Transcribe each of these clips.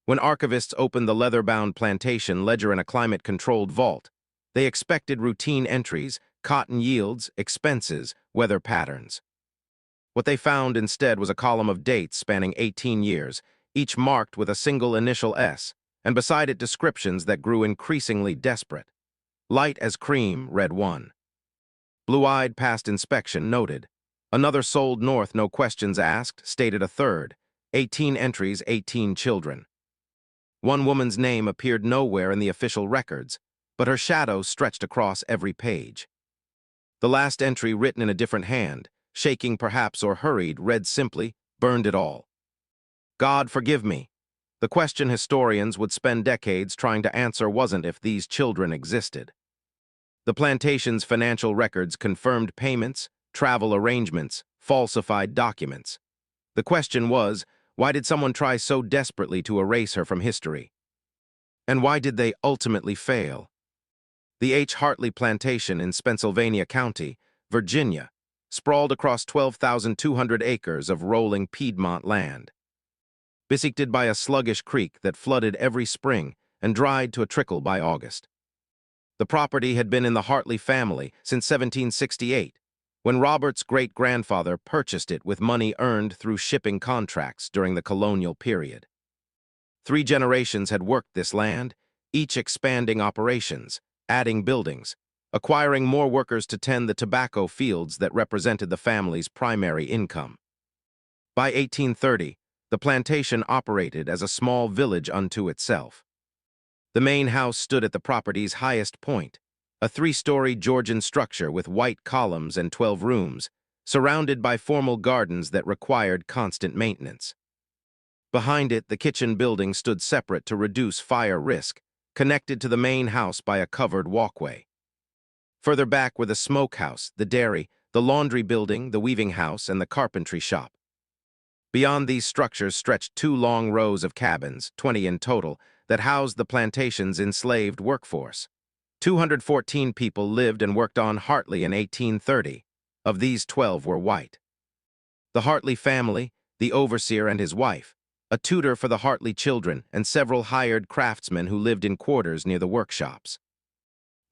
When archivists opened the leather-bound plantation ledger in a climate-controlled vault, they expected routine entries, cotton yields, expenses, weather patterns. What they found instead was a column of dates spanning 18 years, each marked with a single initial S, and beside it descriptions that grew increasingly desperate. Light as cream, read one. Blue-eyed past inspection, noted. Another sold north, no questions asked, stated a third. 18 entries, 18 children. One woman's name appeared nowhere in the official records, but her shadow stretched across every page. The last entry, written in a different hand, shaking perhaps or hurried, read simply, "Burned it all." God forgive me. The question historians would spend decades trying to answer wasn't if these children existed. The plantation's financial records confirmed payments, travel arrangements, falsified documents. The question was, why did someone try so desperately to erase her from history? And why did they ultimately fail? The Hartley Plantation in Pennsylvania County, Virginia, sprawled across 12,200 acres of rolling Piedmont land. Bisected by a sluggish creek that flooded every spring and dried to a trickle by August. The property had been in the Hartley family since 1768, when Robert's great-grandfather purchased it with money earned through shipping contracts during the colonial period. 3 generations had worked this land, each expanding operations, adding buildings, acquiring more workers to tend the tobacco fields that represented the family's primary income. By 1830, the plantation operated as a small village unto itself. The main house stood at the property's highest point, a 3-story Georgian structure with white columns and 12 rooms, surrounded by formal gardens that required constant maintenance. Behind it, the kitchen building stood separate to reduce fire risk, connected to the main house by a covered walkway. Further back were the smokehouse, the dairy, the laundry building, the weaving house, and the carpentry shop. Beyond these structures stretched 2 long rows of cabins, 20 in total, that housed the plantation's enslaved workforce. 214 people lived and worked on Hartley in 1830. Of these, 12 were white. The Hartley family, the overseer and his wife, a tutor for the Hartley children, and several hired craftsmen who lived in quarters near the workshops.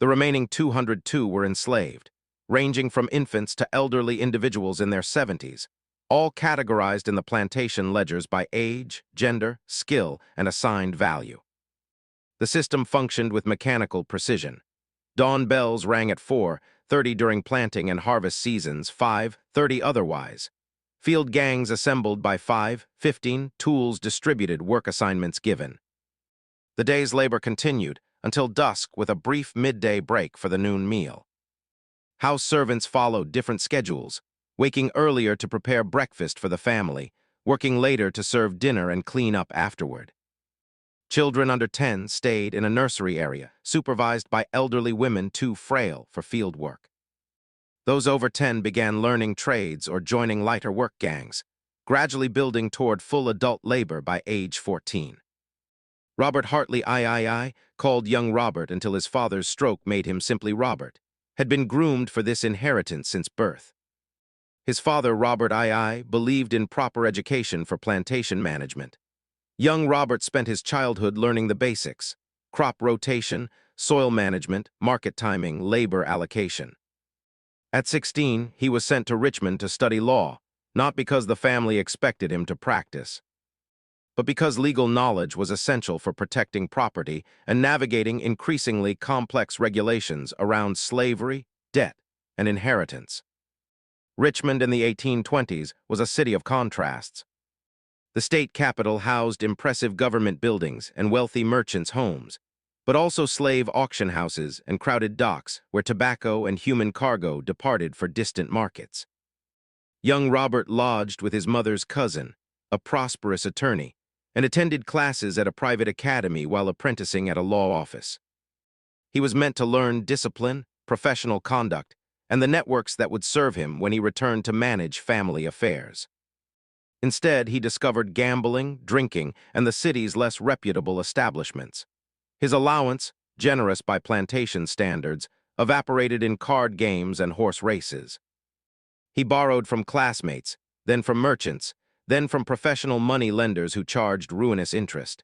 The remaining 202 were enslaved, ranging from infants to elderly individuals in their 70s, all categorized in the plantation ledgers by age, gender, skill, and assigned value. The system functioned with mechanical precision. Dawn bells rang at 4:30 during planting and harvest seasons, 5:30 otherwise. Field gangs assembled by 5:15, tools distributed, work assignments given. The day's labor continued until dusk with a brief midday break for the noon meal. House servants followed different schedules, waking earlier to prepare breakfast for the family, working later to serve dinner and clean up afterward. Children under 10 stayed in a nursery area, supervised by elderly women too frail for field work. Those over 10 began learning trades or joining lighter work gangs, gradually building toward full adult labor by age 14. Robert Hartley III, called young Robert until his father's stroke made him simply Robert, had been groomed for this inheritance since birth. His father, Robert II, believed in proper education for plantation management. Young Robert spent his childhood learning the basics: crop rotation, soil management, market timing, labor allocation. At 16, he was sent to Richmond to study law, not because the family expected him to practice, but because legal knowledge was essential for protecting property and navigating increasingly complex regulations around slavery, debt, and inheritance. Richmond in the 1820s was a city of contrasts. The state capital housed impressive government buildings and wealthy merchants' homes, but also slave auction houses and crowded docks where tobacco and human cargo departed for distant markets. Young Robert lodged with his mother's cousin, a prosperous attorney, and attended classes at a private academy while apprenticing at a law office. He was meant to learn discipline, professional conduct, and the networks that would serve him when he returned to manage family affairs. Instead, he discovered gambling, drinking, and the city's less reputable establishments. His allowance, generous by plantation standards, evaporated in card games and horse races. He borrowed from classmates, then from merchants, then from professional money lenders who charged ruinous interest.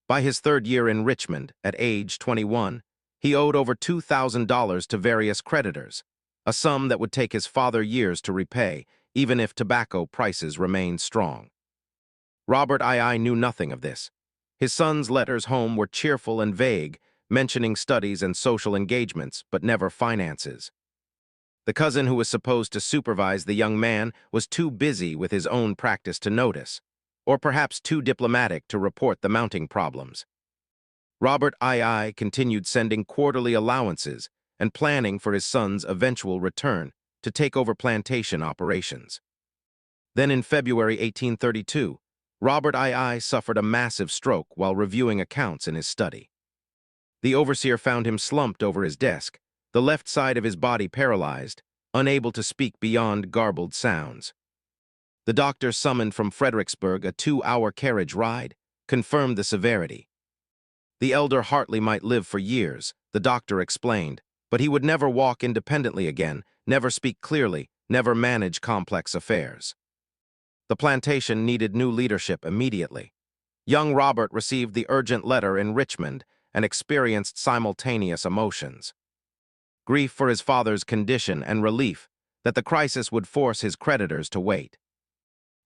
By his third year in Richmond, at age 21, he owed over $2,000 to various creditors, a sum that would take his father years to repay, even if tobacco prices remained strong. Robert II knew nothing of this. His son's letters home were cheerful and vague, mentioning studies and social engagements, but never finances. The cousin who was supposed to supervise the young man was too busy with his own practice to notice, or perhaps too diplomatic to report the mounting problems. Robert II continued sending quarterly allowances and planning for his son's eventual return to take over plantation operations. Then in February 1832, Robert II suffered a massive stroke while reviewing accounts in his study. The overseer found him slumped over his desk, the left side of his body paralyzed, unable to speak beyond garbled sounds. The doctor summoned from Fredericksburg a 2-hour carriage ride confirmed the severity. The elder Hartley might live for years, the doctor explained, but he would never walk independently again, never speak clearly, never manage complex affairs. The plantation needed new leadership immediately. Young Robert received the urgent letter in Richmond and experienced simultaneous emotions. Grief for his father's condition and relief that the crisis would force his creditors to wait.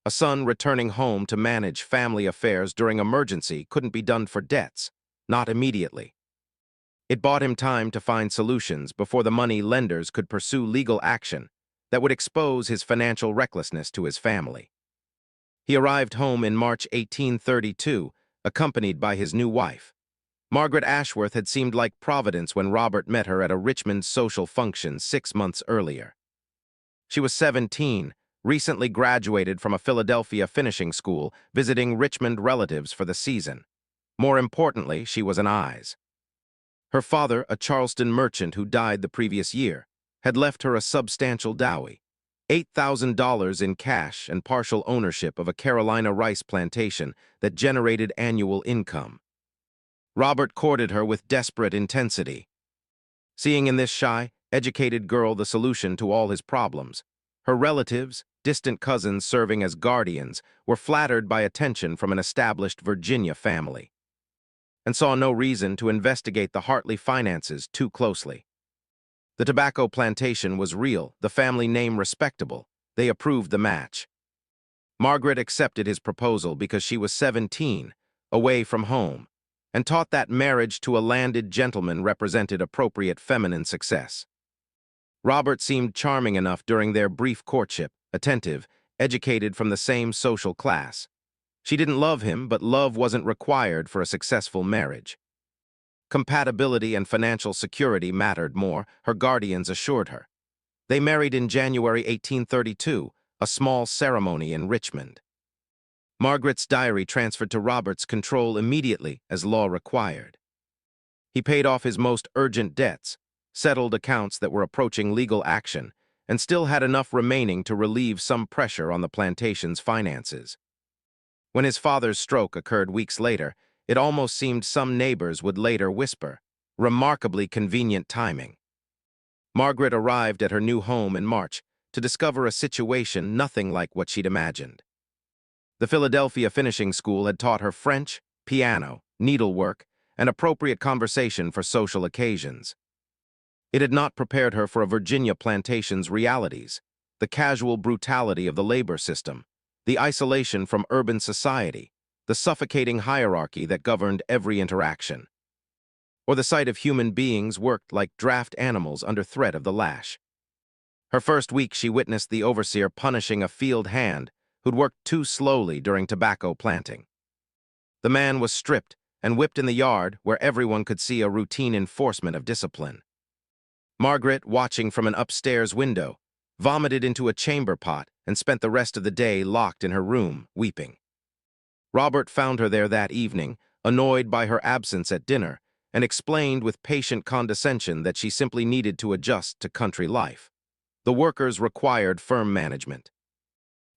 A son returning home to manage family affairs during emergency couldn't be done for debts, not immediately. It bought him time to find solutions before the money lenders could pursue legal action that would expose his financial recklessness to his family. He arrived home in March 1832, accompanied by his new wife. Margaret Ashworth had seemed like Providence when Robert met her at a Richmond social function 6 months earlier. She was 17, recently graduated from a Philadelphia finishing school, visiting Richmond relatives for the season. More importantly, she was an I's. Her father, a Charleston merchant who died the previous year, had left her a substantial dowry, $8,000 in cash and partial ownership of a Carolina rice plantation that generated annual income. Robert courted her with desperate intensity. Seeing in this shy, educated girl the solution to all his problems, her relatives, distant cousins serving as guardians, were flattered by attention from an established Virginia family, and saw no reason to investigate the Hartley finances too closely. The tobacco plantation was real, the family name respectable. They approved the match. Margaret accepted his proposal because she was 17, away from home, and taught that marriage to a landed gentleman represented appropriate feminine success. Robert seemed charming enough during their brief courtship, attentive, educated from the same social class. She didn't love him, but love wasn't required for a successful marriage. Compatibility and financial security mattered more, her guardians assured her. They married in January 1832, a small ceremony in Richmond. Margaret's diary transferred to Robert's control immediately, as law required. He paid off his most urgent debts, settled accounts that were approaching legal action, and still had enough remaining to relieve some pressure on the plantation's finances. When his father's stroke occurred weeks later, it almost seemed some neighbors would later whisper, "Remarkably convenient timing." Margaret arrived at her new home in March to discover a situation nothing like what she'd imagined. The Philadelphia finishing school had taught her French, piano, needlework, and appropriate conversation for social occasions. It had not prepared her for a Virginia plantation's realities, the casual brutality of the labor system, the isolation from urban society, the suffocating hierarchy that governed every interaction, or the sight of human beings worked like draft animals under threat of the lash. Her first week she witnessed the overseer punishing a field hand who'd worked too slowly during tobacco planting. The man was stripped and whipped in the yard where everyone could see a routine enforcement of discipline. Margaret, watching from an upstairs window, vomited into a chamber pot and spent the rest of the day locked in her room, weeping. Robert found her there that evening, annoyed by her absence at dinner, and explained with patient condescension that she simply needed to adjust to country life. The workers required firm management.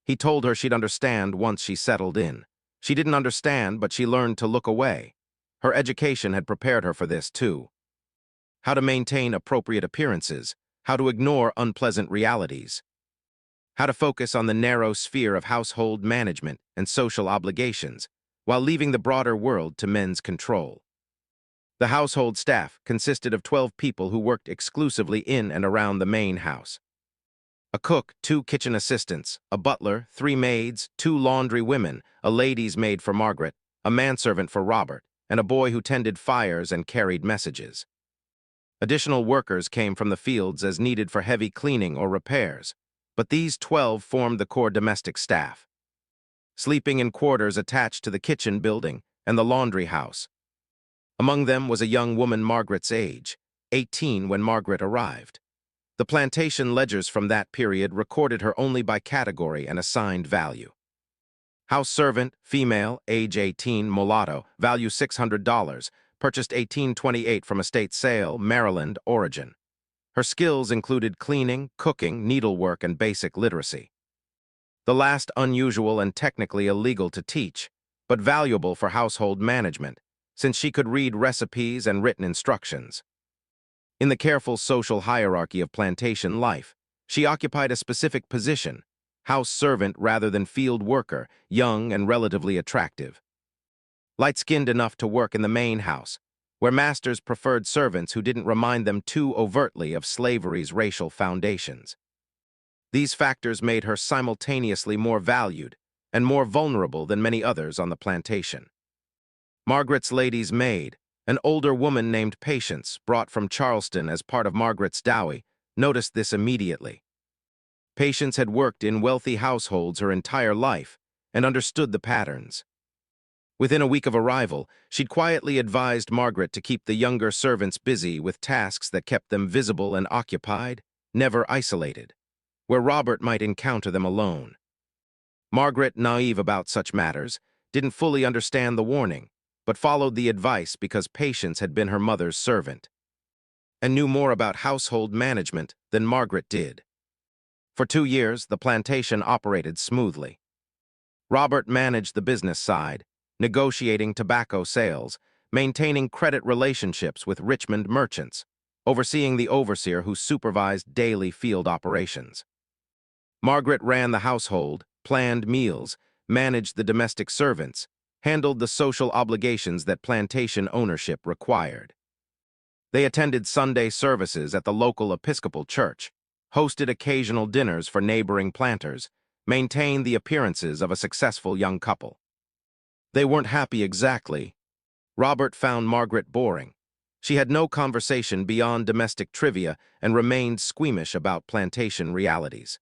He told her she'd understand once she settled in. She didn't understand, but she learned to look away. Her education had prepared her for this, too. How to maintain appropriate appearances, how to ignore unpleasant realities, how to focus on the narrow sphere of household management and social obligations, while leaving the broader world to men's control. The household staff consisted of 12 people who worked exclusively in and around the main house. A cook, 2 kitchen assistants, a butler, 3 maids, 2 laundry women, a lady's maid for Margaret, a manservant for Robert, and a boy who tended fires and carried messages. Additional workers came from the fields as needed for heavy cleaning or repairs, but these 12 formed the core domestic staff, sleeping in quarters attached to the kitchen building and the laundry house. Among them was a young woman Margaret's age, 18 when Margaret arrived. The plantation ledgers from that period recorded her only by category and assigned value. House servant, female, age 18, mulatto, value $600, purchased 1828 from estate sale, Maryland, origin. Her skills included cleaning, cooking, needlework, and basic literacy. The last unusual and technically illegal to teach, but valuable for household management, since she could read recipes and written instructions. In the careful social hierarchy of plantation life, she occupied a specific position, house servant rather than field worker, young and relatively attractive. Light-skinned enough to work in the main house, where masters preferred servants who didn't remind them too overtly of slavery's racial foundations. These factors made her simultaneously more valued and more vulnerable than many others on the plantation. Margaret's lady's maid, an older woman named Patience, brought from Charleston as part of Margaret's dowry, noticed this immediately. Patience had worked in wealthy households her entire life and understood the patterns. Within a week of arrival, she'd quietly advised Margaret to keep the younger servants busy with tasks that kept them visible and occupied, never isolated, where Robert might encounter them alone. Margaret, naive about such matters, didn't fully understand the warning, but followed the advice because Patience had been her mother's servant and knew more about household management than Margaret did. For 2 years, the plantation operated smoothly. Robert managed the business side, negotiating tobacco sales, maintaining credit relationships with Richmond merchants, overseeing the overseer who supervised daily field operations. Margaret ran the household, planned meals, managed the domestic servants, handled the social obligations that plantation ownership required. They attended Sunday services at the local Episcopal church, hosted occasional dinners for neighboring planters, maintained the appearances of a successful young couple. They weren't happy exactly. Robert found Margaret boring. She had no conversation beyond domestic trivia and remained squeamish about plantation realities.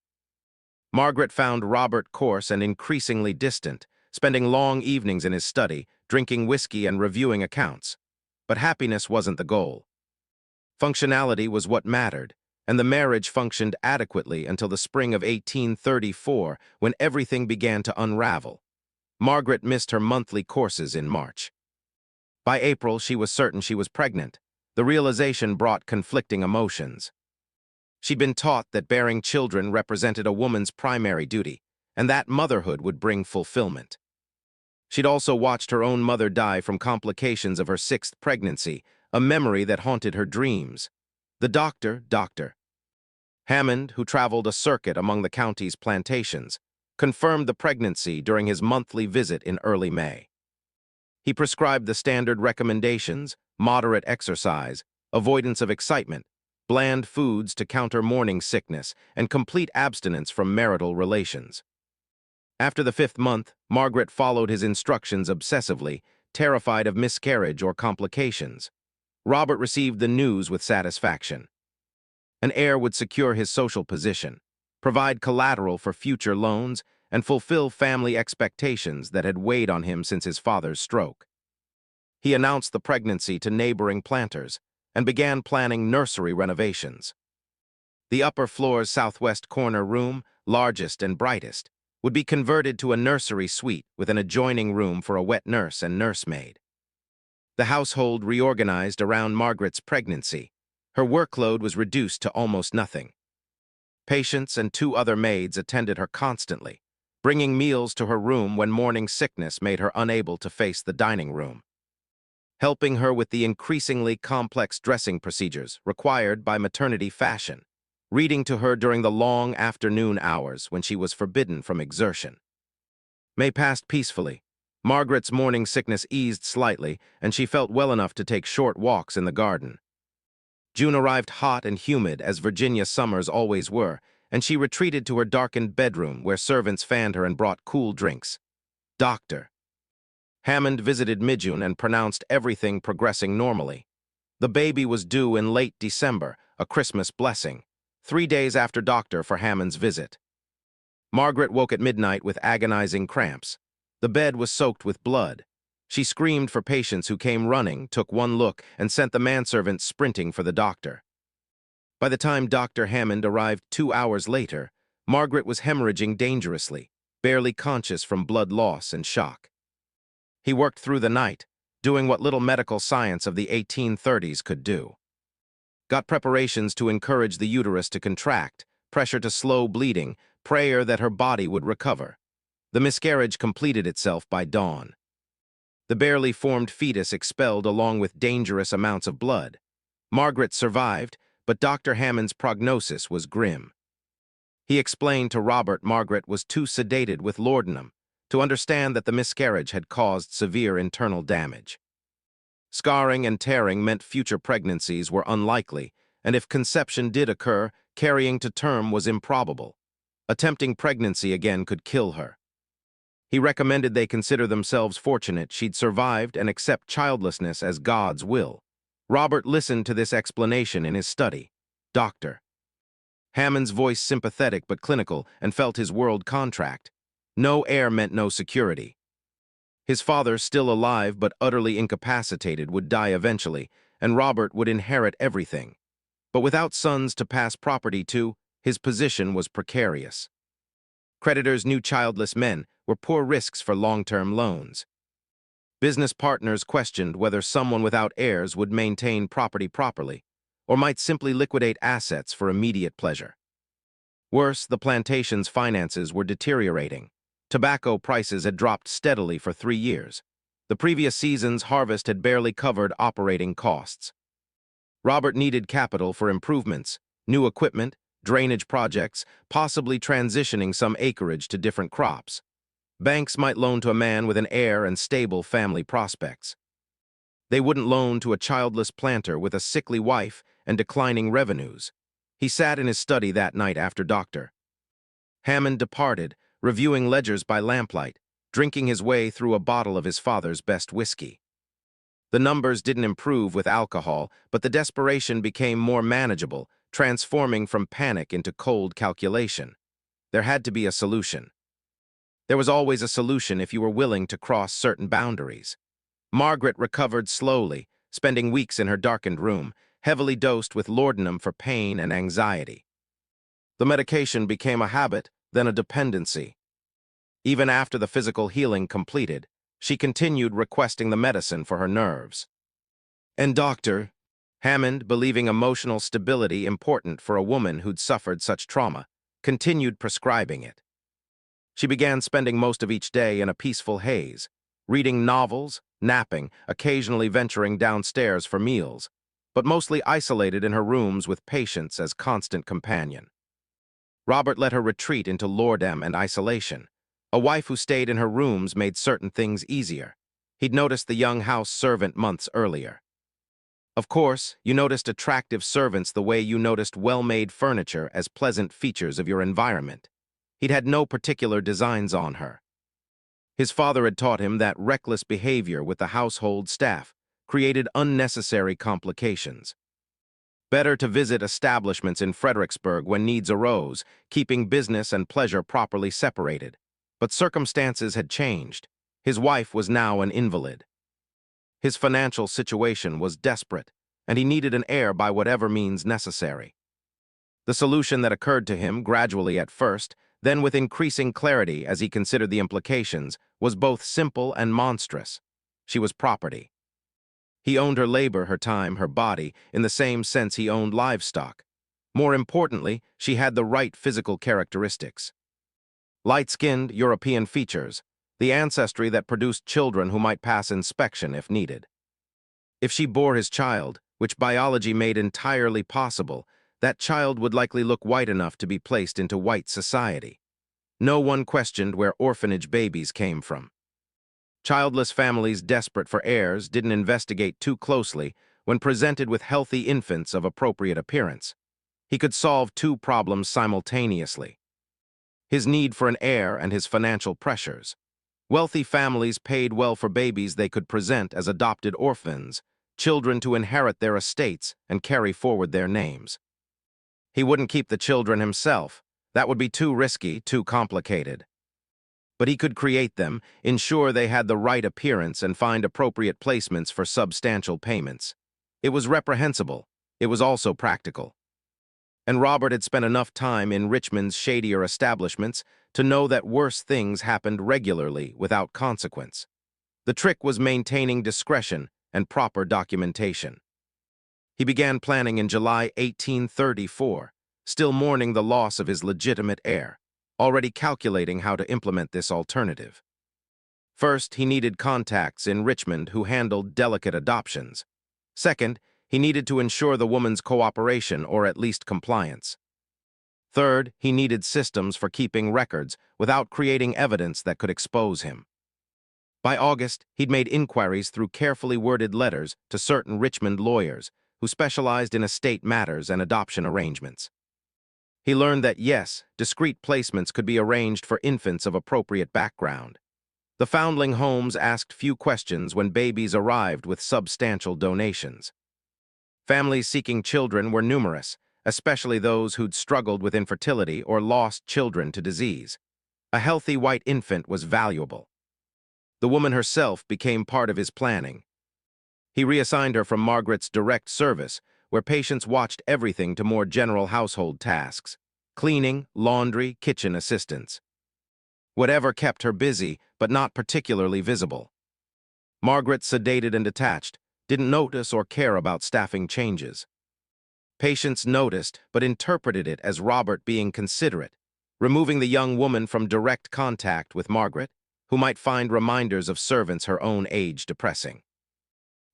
Margaret found Robert coarse and increasingly distant, spending long evenings in his study, drinking whiskey and reviewing accounts. But happiness wasn't the goal. Functionality was what mattered, and the marriage functioned adequately until the spring of 1834, when everything began to unravel. Margaret missed her monthly courses in March. By April, she was certain she was pregnant. The realization brought conflicting emotions. She'd been taught that bearing children represented a woman's primary duty, and that motherhood would bring fulfillment. She'd also watched her own mother die from complications of her 6th pregnancy, a memory that haunted her dreams. The doctor, Dr. Hammond, who traveled a circuit among the county's plantations, confirmed the pregnancy during his monthly visit in early May. He prescribed the standard recommendations: moderate exercise, avoidance of excitement, bland foods to counter morning sickness, and complete abstinence from marital relations. After the 5th month, Margaret followed his instructions obsessively, terrified of miscarriage or complications. Robert received the news with satisfaction. An heir would secure his social position, provide collateral for future loans, and fulfill family expectations that had weighed on him since his father's stroke. He announced the pregnancy to neighboring planters and began planning nursery renovations. The upper floor's southwest corner room, largest and brightest, would be converted to a nursery suite with an adjoining room for a wet nurse and nursemaid. The household reorganized around Margaret's pregnancy. Her workload was reduced to almost nothing. Patience and 2 other maids attended her constantly, bringing meals to her room when morning sickness made her unable to face the dining room, helping her with the increasingly complex dressing procedures required by maternity fashion, reading to her during the long afternoon hours when she was forbidden from exertion. May passed peacefully. Margaret's morning sickness eased slightly, and she felt well enough to take short walks in the garden. June arrived hot and humid, as Virginia summers always were, and she retreated to her darkened bedroom, where servants fanned her and brought cool drinks. Doctor Hammond visited Midjune and pronounced everything progressing normally. The baby was due in late December, a Christmas blessing, 3 days after Doctor for Hammond's visit. Margaret woke at midnight with agonizing cramps. The bed was soaked with blood. She screamed for patients who came running, took one look, and sent the manservant sprinting for the doctor. By the time Dr. Hammond arrived 2 hours later, Margaret was hemorrhaging dangerously, barely conscious from blood loss and shock. He worked through the night, doing what little medical science of the 1830s could do. Got preparations to encourage the uterus to contract, pressure to slow bleeding, prayer that her body would recover. The miscarriage completed itself by dawn. The barely formed fetus expelled along with dangerous amounts of blood. Margaret survived, but Dr. Hammond's prognosis was grim. He explained to Robert Margaret was too sedated with laudanum to understand that the miscarriage had caused severe internal damage. Scarring and tearing meant future pregnancies were unlikely, and if conception did occur, carrying to term was improbable. Attempting pregnancy again could kill her. He recommended they consider themselves fortunate she'd survived and accept childlessness as God's will. Robert listened to this explanation in his study. Doctor Hammond's voice sympathetic but clinical, and felt his world contract. No heir meant no security. His father, still alive but utterly incapacitated, would die eventually, and Robert would inherit everything. But without sons to pass property to, his position was precarious. Creditors knew childless men were poor risks for long-term loans. Business partners questioned whether someone without heirs would maintain property properly, or might simply liquidate assets for immediate pleasure. Worse, the plantation's finances were deteriorating. Tobacco prices had dropped steadily for 3 years. The previous season's harvest had barely covered operating costs. Robert needed capital for improvements, new equipment, drainage projects, possibly transitioning some acreage to different crops. Banks might loan to a man with an heir and stable family prospects. They wouldn't loan to a childless planter with a sickly wife and declining revenues. He sat in his study that night after Dr. Hammond departed, reviewing ledgers by lamplight, drinking his way through a bottle of his father's best whiskey. The numbers didn't improve with alcohol, but the desperation became more manageable, transforming from panic into cold calculation. There had to be a solution. There was always a solution if you were willing to cross certain boundaries. Margaret recovered slowly, spending weeks in her darkened room, heavily dosed with laudanum for pain and anxiety. The medication became a habit, then a dependency. Even after the physical healing completed, she continued requesting the medicine for her nerves. And Dr. Hammond, believing emotional stability important for a woman who'd suffered such trauma, continued prescribing it. She began spending most of each day in a peaceful haze, reading novels, napping, occasionally venturing downstairs for meals, but mostly isolated in her rooms with patients as constant companion. Robert let her retreat into lordom and isolation. A wife who stayed in her rooms made certain things easier. He'd noticed the young house servant months earlier. Of course, you noticed attractive servants the way you noticed well-made furniture as pleasant features of your environment. He'd had no particular designs on her. His father had taught him that reckless behavior with the household staff created unnecessary complications. Better to visit establishments in Fredericksburg when needs arose, keeping business and pleasure properly separated. But circumstances had changed. His wife was now an invalid. His financial situation was desperate, and he needed an heir by whatever means necessary. The solution that occurred to him, gradually at first, then with increasing clarity as he considered the implications, was both simple and monstrous. She was property. He owned her labor, her time, her body, in the same sense he owned livestock. More importantly, she had the right physical characteristics. Light-skinned, European features, the ancestry that produced children who might pass inspection if needed. If she bore his child, which biology made entirely possible, that child would likely look white enough to be placed into white society. No one questioned where orphanage babies came from. Childless families desperate for heirs didn't investigate too closely when presented with healthy infants of appropriate appearance. He could solve two problems simultaneously: his need for an heir and his financial pressures. Wealthy families paid well for babies they could present as adopted orphans, children to inherit their estates and carry forward their names. He wouldn't keep the children himself. That would be too risky, too complicated. But he could create them, ensure they had the right appearance, and find appropriate placements for substantial payments. It was reprehensible. It was also practical. And Robert had spent enough time in Richmond's shadier establishments to know that worse things happened regularly without consequence. The trick was maintaining discretion and proper documentation. He began planning in July 1834, still mourning the loss of his legitimate heir, already calculating how to implement this alternative. First, he needed contacts in Richmond who handled delicate adoptions. Second, he needed to ensure the woman's cooperation or at least compliance. Third, he needed systems for keeping records without creating evidence that could expose him. By August, he'd made inquiries through carefully worded letters to certain Richmond lawyers who specialized in estate matters and adoption arrangements. He learned that, yes, discreet placements could be arranged for infants of appropriate background. The foundling homes asked few questions when babies arrived with substantial donations. Families seeking children were numerous, especially those who'd struggled with infertility or lost children to disease. A healthy white infant was valuable. The woman herself became part of his planning. He reassigned her from Margaret's direct service, where patients watched everything, to more general household tasks: cleaning, laundry, kitchen assistance. Whatever kept her busy, but not particularly visible. Margaret, sedated and detached, didn't notice or care about staffing changes. Patients noticed, but interpreted it as Robert being considerate, removing the young woman from direct contact with Margaret, who might find reminders of servants her own age depressing.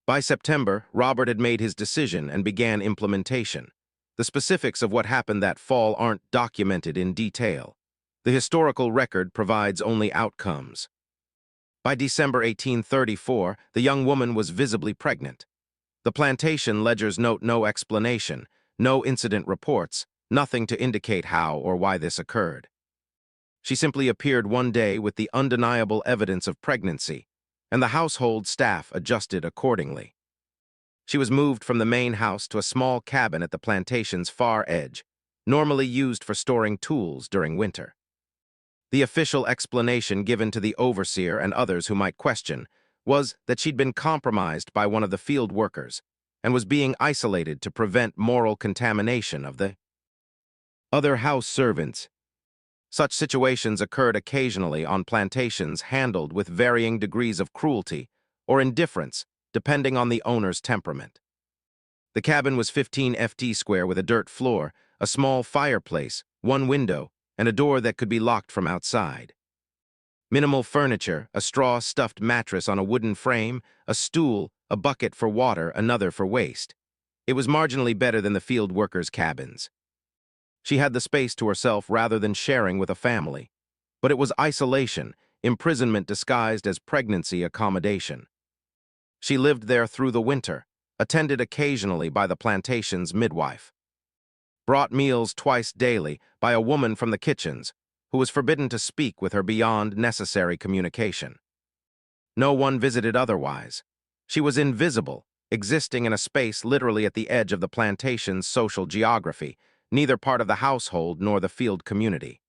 By September, Robert had made his decision and began implementation. The specifics of what happened that fall aren't documented in detail. The historical record provides only outcomes. By December 1834, the young woman was visibly pregnant. The plantation ledgers note no explanation, no incident reports, nothing to indicate how or why this occurred. She simply appeared one day with the undeniable evidence of pregnancy, and the household staff adjusted accordingly. She was moved from the main house to a small cabin at the plantation's far edge, normally used for storing tools during winter. The official explanation given to the overseer and others who might question was that she'd been compromised by one of the field workers and was being isolated to prevent moral contamination of the other house servants. Such situations occurred occasionally on plantations, handled with varying degrees of cruelty or indifference, depending on the owner's temperament. The cabin was 15 ft square with a dirt floor, a small fireplace, one window, and a door that could be locked from outside. Minimal furniture: a straw-stuffed mattress on a wooden frame, a stool, a bucket for water, another for waste. It was marginally better than the field workers' cabins. She had the space to herself rather than sharing with a family. But it was isolation, imprisonment disguised as pregnancy accommodation. She lived there through the winter, attended occasionally by the plantation's midwife. Brought meals twice daily by a woman from the kitchens, who was forbidden to speak with her beyond necessary communication. No one visited otherwise. She was invisible, existing in a space literally at the edge of the plantation's social geography, neither part of the household nor the field community.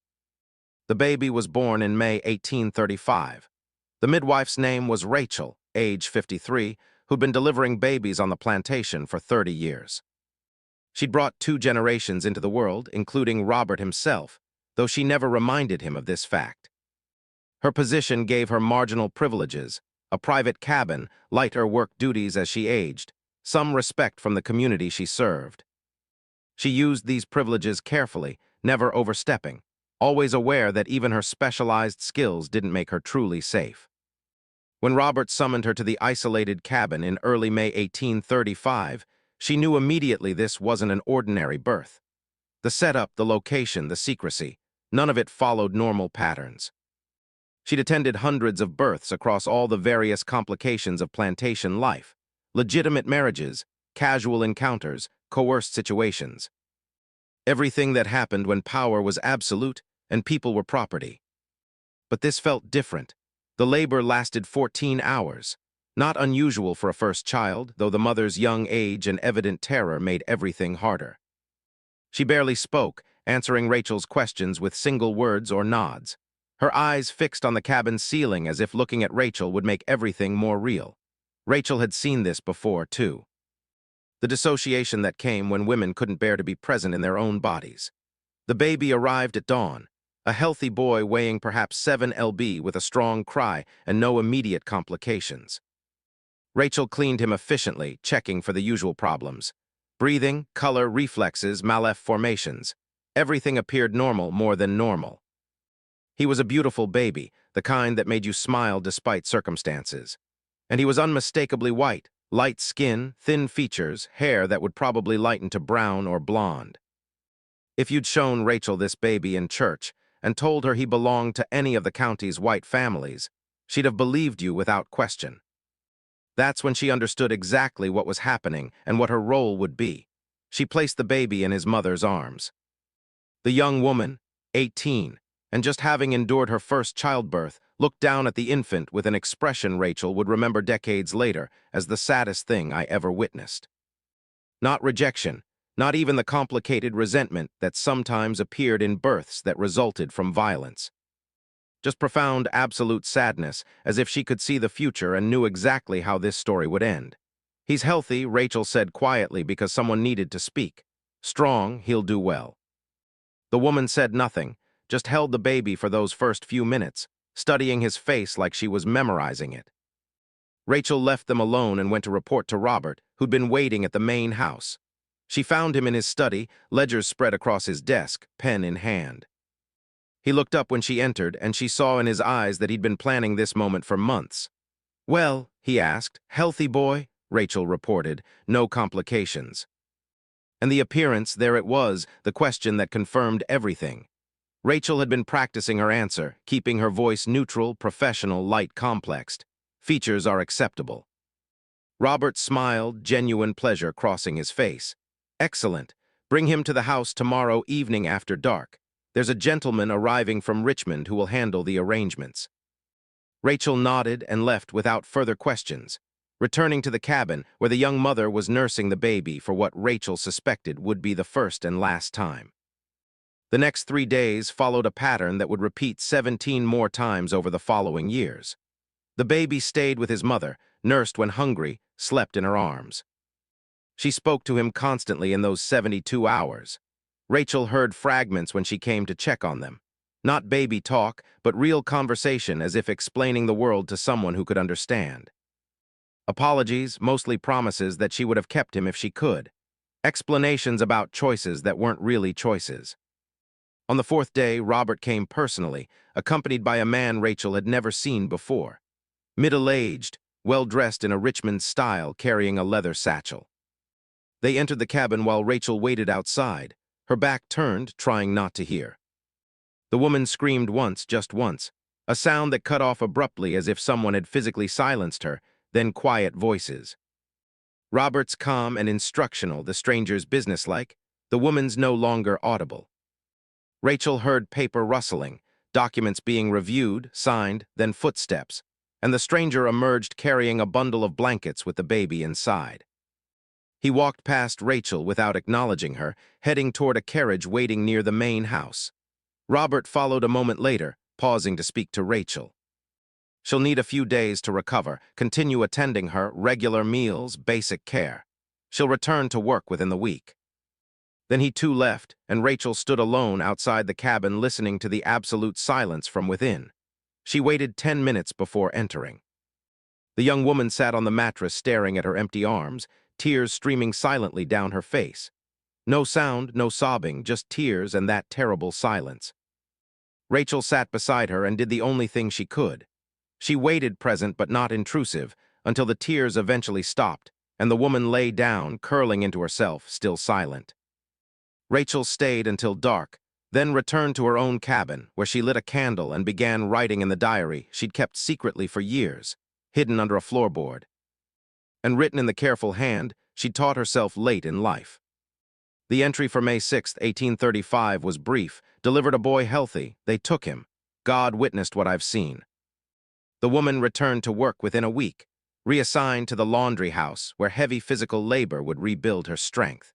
The baby was born in May 1835. The midwife's name was Rachel, age 53, who'd been delivering babies on the plantation for 30 years. She'd brought 2 generations into the world, including Robert himself, though she never reminded him of this fact. Her position gave her marginal privileges: a private cabin, lighter work duties as she aged, some respect from the community she served. She used these privileges carefully, never overstepping, always aware that even her specialized skills didn't make her truly safe. When Robert summoned her to the isolated cabin in early May 1835, she knew immediately this wasn't an ordinary birth. The setup, the location, the secrecy, none of it followed normal patterns. She'd attended hundreds of births across all the various complications of plantation life, legitimate marriages, casual encounters, coerced situations. Everything that happened when power was absolute and people were property. But this felt different. The labor lasted 14 hours. Not unusual for a first child, though the mother's young age and evident terror made everything harder. She barely spoke, answering Rachel's questions with single words or nods. Her eyes fixed on the cabin's ceiling as if looking at Rachel would make everything more real. Rachel had seen this before, too. The dissociation that came when women couldn't bear to be present in their own bodies. The baby arrived at dawn, a healthy boy weighing perhaps 7 lb with a strong cry and no immediate complications. Rachel cleaned him efficiently, checking for the usual problems. Breathing, color, reflexes, malformations. Everything appeared normal, more than normal. He was a beautiful baby, the kind that made you smile despite circumstances. And he was unmistakably white, light skin, thin features, hair that would probably lighten to brown or blonde. If you'd shown Rachel this baby in church and told her he belonged to any of the county's white families, she'd have believed you without question. That's when she understood exactly what was happening and what her role would be. She placed the baby in his mother's arms. The young woman, 18, and just having endured her first childbirth, looked down at the infant with an expression Rachel would remember decades later as the saddest thing I ever witnessed. Not rejection, not even the complicated resentment that sometimes appeared in births that resulted from violence. Just profound, absolute sadness, as if she could see the future and knew exactly how this story would end. He's healthy, Rachel said quietly because someone needed to speak. Strong, he'll do well. The woman said nothing, just held the baby for those first few minutes, studying his face like she was memorizing it. Rachel left them alone and went to report to Robert, who'd been waiting at the main house. She found him in his study, ledgers spread across his desk, pen in hand. He looked up when she entered, and she saw in his eyes that he'd been planning this moment for months. "Well," he asked. "Healthy boy?" Rachel reported. "No complications." And the appearance, there it was, the question that confirmed everything. Rachel had been practicing her answer, keeping her voice neutral, professional, light, complexed. Features are acceptable. Robert smiled, genuine pleasure crossing his face. "Excellent. Bring him to the house tomorrow evening after dark. There's a gentleman arriving from Richmond who will handle the arrangements." Rachel nodded and left without further questions, returning to the cabin where the young mother was nursing the baby for what Rachel suspected would be the first and last time. The next 3 days followed a pattern that would repeat 17 more times over the following years. The baby stayed with his mother, nursed when hungry, slept in her arms. She spoke to him constantly in those 72 hours. Rachel heard fragments when she came to check on them. Not baby talk, but real conversation as if explaining the world to someone who could understand. Apologies, mostly promises that she would have kept him if she could. Explanations about choices that weren't really choices. On the 4th day, Robert came personally, accompanied by a man Rachel had never seen before. Middle-aged, well-dressed in a Richmond style, carrying a leather satchel. They entered the cabin while Rachel waited outside, her back turned, trying not to hear. The woman screamed once, just once, a sound that cut off abruptly as if someone had physically silenced her, then quiet voices. Robert's calm and instructional, the stranger's businesslike, the woman's no longer audible. Rachel heard paper rustling, documents being reviewed, signed, then footsteps, and the stranger emerged carrying a bundle of blankets with the baby inside. He walked past Rachel without acknowledging her, heading toward a carriage waiting near the main house. Robert followed a moment later, pausing to speak to Rachel. She'll need a few days to recover, continue attending her, regular meals, basic care. She'll return to work within the week. Then he too left, and Rachel stood alone outside the cabin listening to the absolute silence from within. She waited 10 minutes before entering. The young woman sat on the mattress staring at her empty arms, tears streaming silently down her face. No sound, no sobbing, just tears and that terrible silence. Rachel sat beside her and did the only thing she could. She waited, present but not intrusive, until the tears eventually stopped, and the woman lay down, curling into herself, still silent. Rachel stayed until dark, then returned to her own cabin, where she lit a candle and began writing in the diary she'd kept secretly for years, hidden under a floorboard. And written in the careful hand she'd taught herself late in life. The entry for May 6, 1835 was brief. Delivered a boy healthy. They took him. God witnessed what I've seen. The woman returned to work within a week, reassigned to the laundry house where heavy physical labor would rebuild her strength.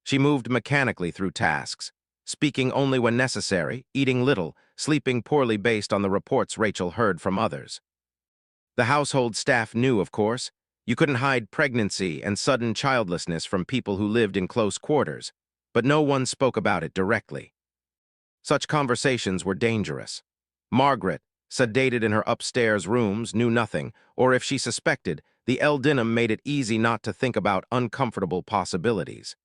She moved mechanically through tasks, speaking only when necessary, eating little, sleeping poorly based on the reports Rachel heard from others. The household staff knew, of course. You couldn't hide pregnancy and sudden childlessness from people who lived in close quarters, but no one spoke about it directly. Such conversations were dangerous. Margaret, sedated in her upstairs rooms, knew nothing, or if she suspected, the L-Dinum made it easy not to think about uncomfortable possibilities.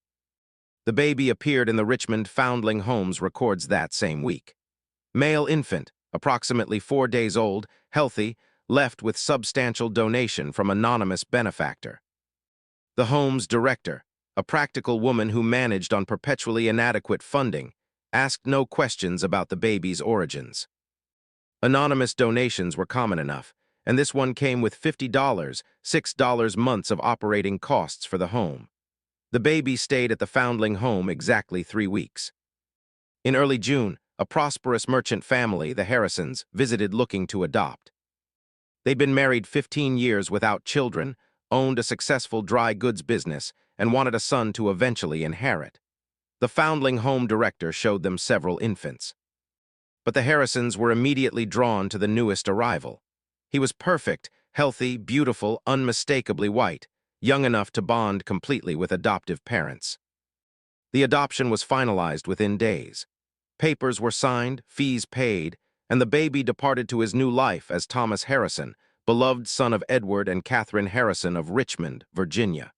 The baby appeared in the Richmond Foundling Homes records that same week. Male infant, approximately 4 days old, healthy, left with substantial donation from anonymous benefactor. The home's director, a practical woman who managed on perpetually inadequate funding, asked no questions about the baby's origins. Anonymous donations were common enough, and this one came with $50, $6 months of operating costs for the home. The baby stayed at the Foundling home exactly 3 weeks. In early June, a prosperous merchant family, the Harrisons, visited looking to adopt. They'd been married 15 years without children, owned a successful dry goods business, and wanted a son to eventually inherit. The Foundling home director showed them several infants. But the Harrisons were immediately drawn to the newest arrival. He was perfect, healthy, beautiful, unmistakably white, young enough to bond completely with adoptive parents. The adoption was finalized within days. Papers were signed, fees paid, and the baby departed to his new life as Thomas Harrison, beloved son of Edward and Catherine Harrison of Richmond, Virginia.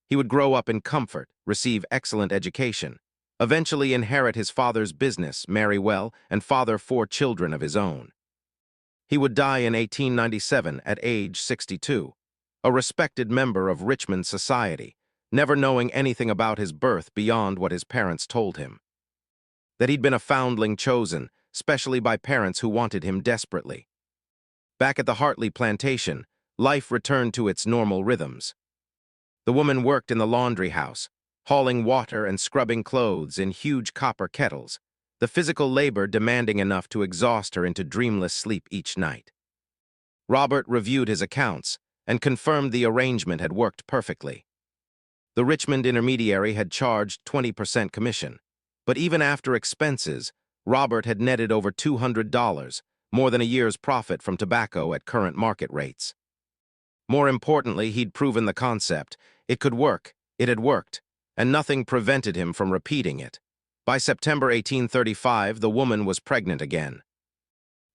He would grow up in comfort, receive excellent education, eventually inherit his father's business, marry well, and father 4 children of his own. He would die in 1897 at age 62, a respected member of Richmond society, never knowing anything about his birth beyond what his parents told him. That he'd been a foundling chosen, especially by parents who wanted him desperately. Back at the Hartley Plantation, life returned to its normal rhythms. The woman worked in the laundry house, hauling water and scrubbing clothes in huge copper kettles, the physical labor demanding enough to exhaust her into dreamless sleep each night. Robert reviewed his accounts and confirmed the arrangement had worked perfectly. The Richmond intermediary had charged 20% commission, but even after expenses, Robert had netted over $200, more than a year's profit from tobacco at current market rates. More importantly, he'd proven the concept. It could work, it had worked, and nothing prevented him from repeating it. By September 1835, the woman was pregnant again.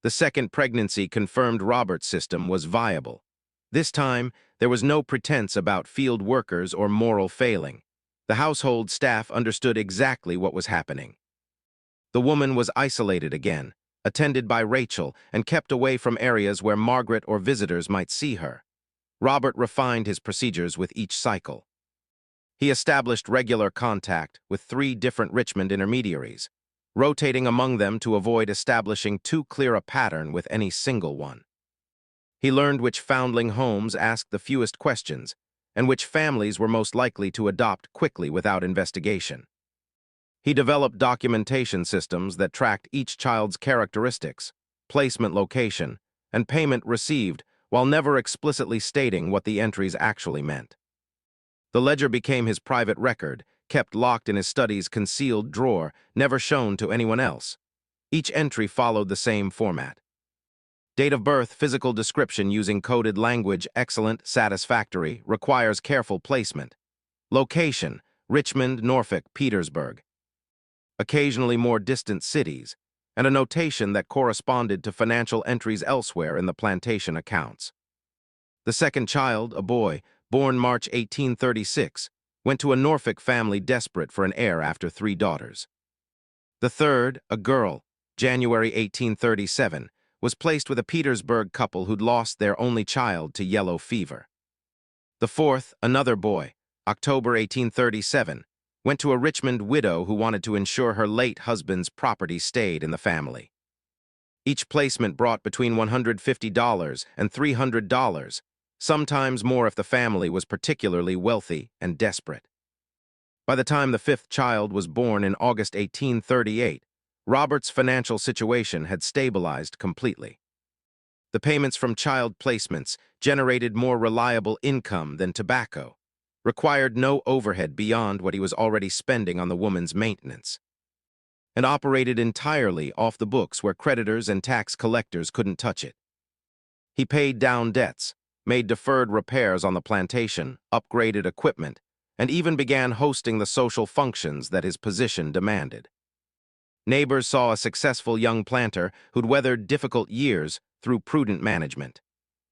The second pregnancy confirmed Robert's system was viable. This time, there was no pretense about field workers or moral failing. The household staff understood exactly what was happening. The woman was isolated again, attended by Rachel, and kept away from areas where Margaret or visitors might see her. Robert refined his procedures with each cycle. He established regular contact with 3 different Richmond intermediaries, rotating among them to avoid establishing too clear a pattern with any single one. He learned which foundling homes asked the fewest questions, and which families were most likely to adopt quickly without investigation. He developed documentation systems that tracked each child's characteristics, placement location, and payment received, while never explicitly stating what the entries actually meant. The ledger became his private record, kept locked in his study's concealed drawer, never shown to anyone else. Each entry followed the same format. Date of birth, physical description using coded language, excellent, satisfactory, requires careful placement. Location, Richmond, Norfolk, Petersburg. Occasionally more distant cities, and a notation that corresponded to financial entries elsewhere in the plantation accounts. The second child, a boy, born March 1836, went to a Norfolk family desperate for an heir after 3 daughters. The third, a girl, January 1837, was placed with a Petersburg couple who'd lost their only child to yellow fever. The fourth, another boy, October 1837, went to a Richmond widow who wanted to ensure her late husband's property stayed in the family. Each placement brought between $150 and $300, sometimes more if the family was particularly wealthy and desperate. By the time the fifth child was born in August 1838, Robert's financial situation had stabilized completely. The payments from child placements generated more reliable income than tobacco, required no overhead beyond what he was already spending on the woman's maintenance, and operated entirely off the books where creditors and tax collectors couldn't touch it. He paid down debts, made deferred repairs on the plantation, upgraded equipment, and even began hosting the social functions that his position demanded. Neighbors saw a successful young planter who'd weathered difficult years through prudent management.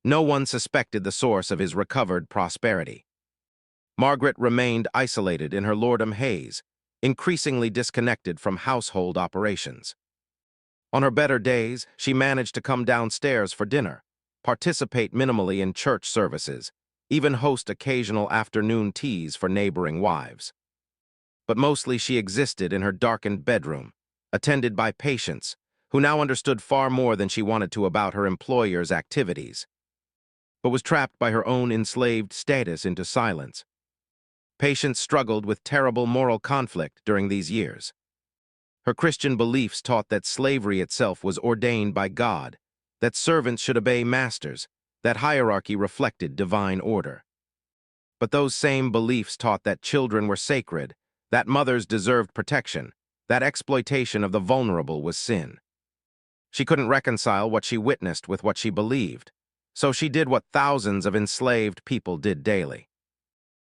No one suspected the source of his recovered prosperity. Margaret remained isolated in her lordom haze, increasingly disconnected from household operations. On her better days, she managed to come downstairs for dinner, participate minimally in church services, even host occasional afternoon teas for neighboring wives. But mostly she existed in her darkened bedroom, attended by patients who now understood far more than she wanted to about her employer's activities, but was trapped by her own enslaved status into silence. Patients struggled with terrible moral conflict during these years. Her Christian beliefs taught that slavery itself was ordained by God, that servants should obey masters, that hierarchy reflected divine order. But those same beliefs taught that children were sacred, that mothers deserved protection, that exploitation of the vulnerable was sin. She couldn't reconcile what she witnessed with what she believed, so she did what thousands of enslaved people did daily.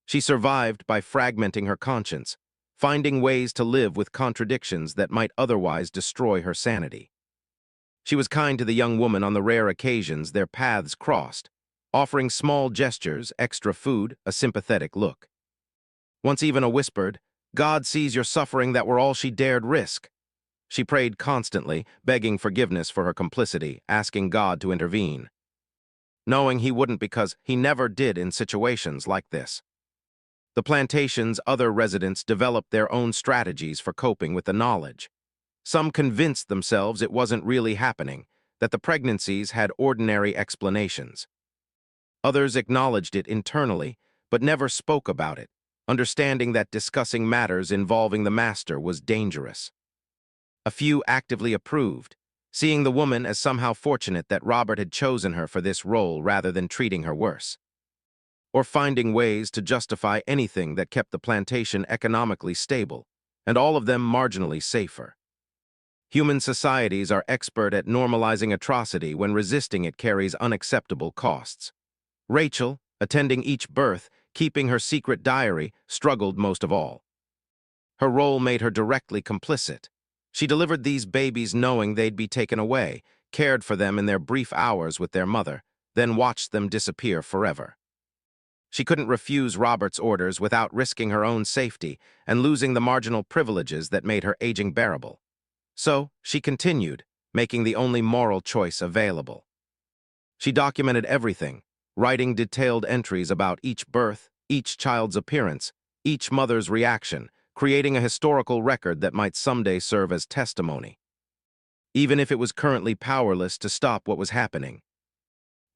She survived by fragmenting her conscience, finding ways to live with contradictions that might otherwise destroy her sanity. She was kind to the young woman on the rare occasions their paths crossed, offering small gestures, extra food, a sympathetic look. Once even a whispered, "God sees your suffering," that were all she dared risk. She prayed constantly, begging forgiveness for her complicity, asking God to intervene, knowing he wouldn't because he never did in situations like this. The plantation's other residents developed their own strategies for coping with the knowledge. Some convinced themselves it wasn't really happening, that the pregnancies had ordinary explanations. Others acknowledged it internally, but never spoke about it, understanding that discussing matters involving the master was dangerous. A few actively approved, seeing the woman as somehow fortunate that Robert had chosen her for this role rather than treating her worse, or finding ways to justify anything that kept the plantation economically stable, and all of them marginally safer. Human societies are expert at normalizing atrocity when resisting it carries unacceptable costs. Rachel, attending each birth, keeping her secret diary, struggled most of all. Her role made her directly complicit. She delivered these babies knowing they'd be taken away, cared for them in their brief hours with their mother, then watched them disappear forever. She couldn't refuse Robert's orders without risking her own safety and losing the marginal privileges that made her aging bearable. So, she continued, making the only moral choice available. She documented everything, writing detailed entries about each birth, each child's appearance, each mother's reaction, creating a historical record that might someday serve as testimony, even if it was currently powerless to stop what was happening.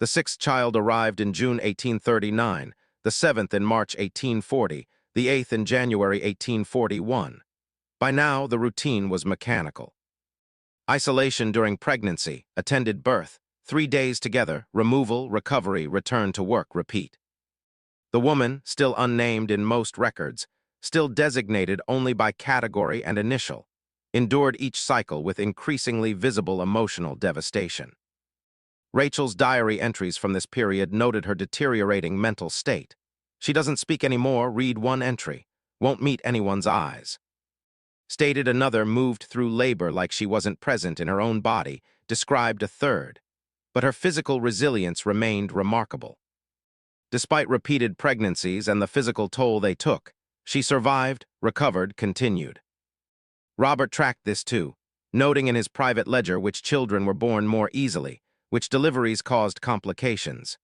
The sixth child arrived in June 1839, the seventh in March 1840, the eighth in January 1841. By now, the routine was mechanical. Isolation during pregnancy, attended birth, 3 days together, removal, recovery, return to work, repeat. The woman, still unnamed in most records, still designated only by category and initial, endured each cycle with increasingly visible emotional devastation. Rachel's diary entries from this period noted her deteriorating mental state. She doesn't speak anymore, read one entry, won't meet anyone's eyes. Stated another moved through labor like she wasn't present in her own body, described a third, but her physical resilience remained remarkable. Despite repeated pregnancies and the physical toll they took, she survived, recovered, continued. Robert tracked this too, noting in his private ledger which children were born more easily, which deliveries caused complications,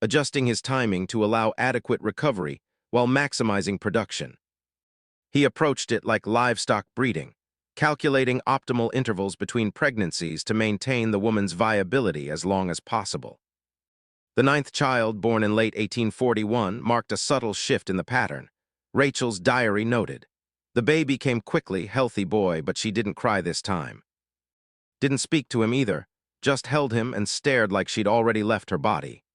adjusting his timing to allow adequate recovery while maximizing production. He approached it like livestock breeding, calculating optimal intervals between pregnancies to maintain the woman's viability as long as possible. The ninth child, born in late 1841, marked a subtle shift in the pattern. Rachel's diary noted, "The baby came quickly, healthy boy, but she didn't cry this time. Didn't speak to him either, just held him and stared like she'd already left her body."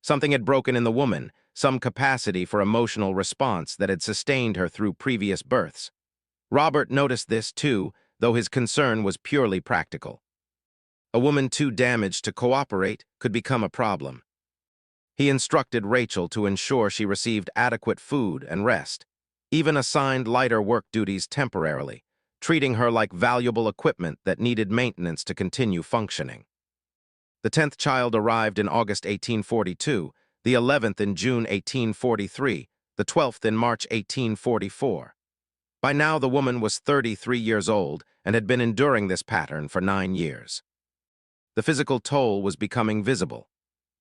Something had broken in the woman, some capacity for emotional response that had sustained her through previous births. Robert noticed this too, though his concern was purely practical. A woman too damaged to cooperate could become a problem. He instructed Rachel to ensure she received adequate food and rest, even assigned lighter work duties temporarily, treating her like valuable equipment that needed maintenance to continue functioning. The 10th child arrived in August 1842, the 11th in June 1843, the 12th in March 1844. By now, the woman was 33 years old and had been enduring this pattern for 9 years. The physical toll was becoming visible.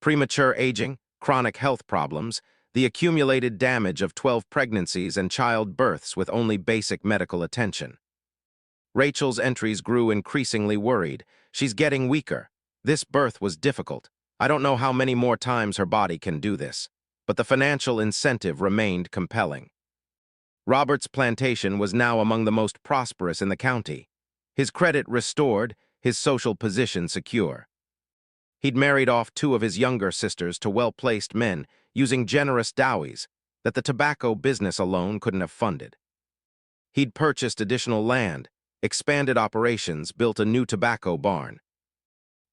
Premature aging, chronic health problems, the accumulated damage of 12 pregnancies and childbirths with only basic medical attention. Rachel's entries grew increasingly worried. "She's getting weaker. This birth was difficult. I don't know how many more times her body can do this." But the financial incentive remained compelling. Robert's plantation was now among the most prosperous in the county. His credit restored, his social position secure. He'd married off 2 of his younger sisters to well-placed men, using generous dowies that the tobacco business alone couldn't have funded. He'd purchased additional land, expanded operations, built a new tobacco barn.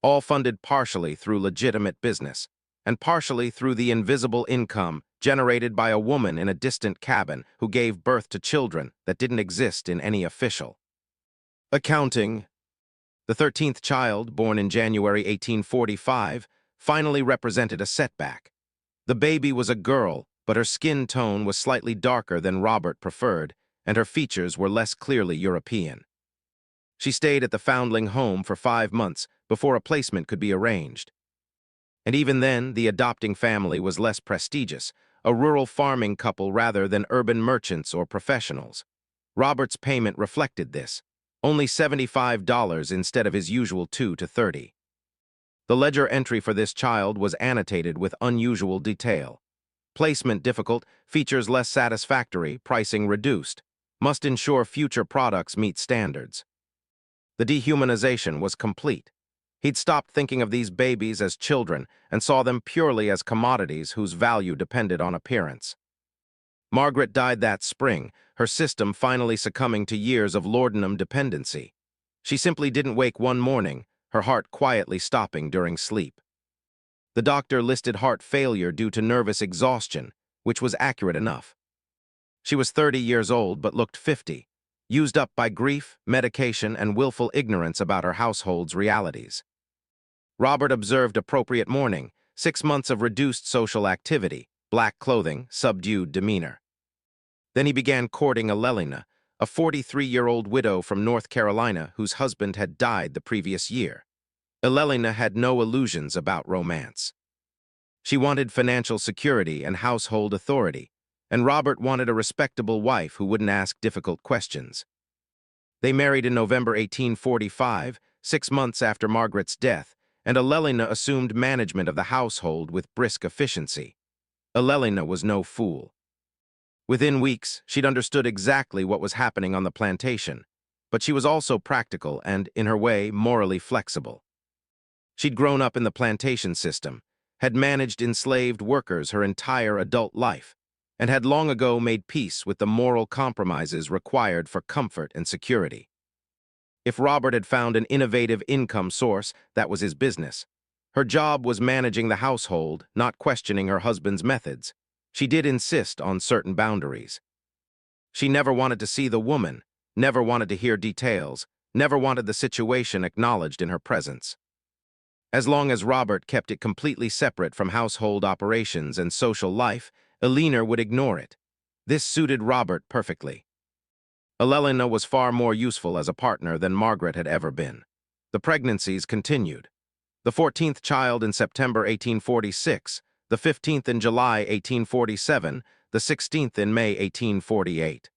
All funded partially through legitimate business, and partially through the invisible income generated by a woman in a distant cabin who gave birth to children that didn't exist in any official accounting. The 13th child, born in January 1845, finally represented a setback. The baby was a girl, but her skin tone was slightly darker than Robert preferred, and her features were less clearly European. She stayed at the foundling home for 5 months before a placement could be arranged. And even then, the adopting family was less prestigious, a rural farming couple rather than urban merchants or professionals. Robert's payment reflected this, only $75 instead of his usual $2 to $30. The ledger entry for this child was annotated with unusual detail. Placement difficult, features less satisfactory, pricing reduced. Must ensure future products meet standards. The dehumanization was complete. He'd stopped thinking of these babies as children and saw them purely as commodities whose value depended on appearance. Margaret died that spring, her system finally succumbing to years of laudanum dependency. She simply didn't wake one morning, her heart quietly stopping during sleep. The doctor listed heart failure due to nervous exhaustion, which was accurate enough. She was 30 years old but looked 50, used up by grief, medication, and willful ignorance about her household's realities. Robert observed appropriate mourning, 6 months of reduced social activity, black clothing, subdued demeanor. Then he began courting Elelina, a 43-year-old widow from North Carolina whose husband had died the previous year. Elelina had no illusions about romance. She wanted financial security and household authority, and Robert wanted a respectable wife who wouldn't ask difficult questions. They married in November 1845, 6 months after Margaret's death, and Elelina assumed management of the household with brisk efficiency. Elelina was no fool. Within weeks, she'd understood exactly what was happening on the plantation, but she was also practical and, in her way, morally flexible. She'd grown up in the plantation system, had managed enslaved workers her entire adult life, and had long ago made peace with the moral compromises required for comfort and security. If Robert had found an innovative income source, that was his business. Her job was managing the household, not questioning her husband's methods. She did insist on certain boundaries. She never wanted to see the woman, never wanted to hear details, never wanted the situation acknowledged in her presence. As long as Robert kept it completely separate from household operations and social life, Elena would ignore it. This suited Robert perfectly. Elelina was far more useful as a partner than Margaret had ever been. The pregnancies continued. The 14th child in September 1846, the 15th in July 1847, the 16th in May 1848.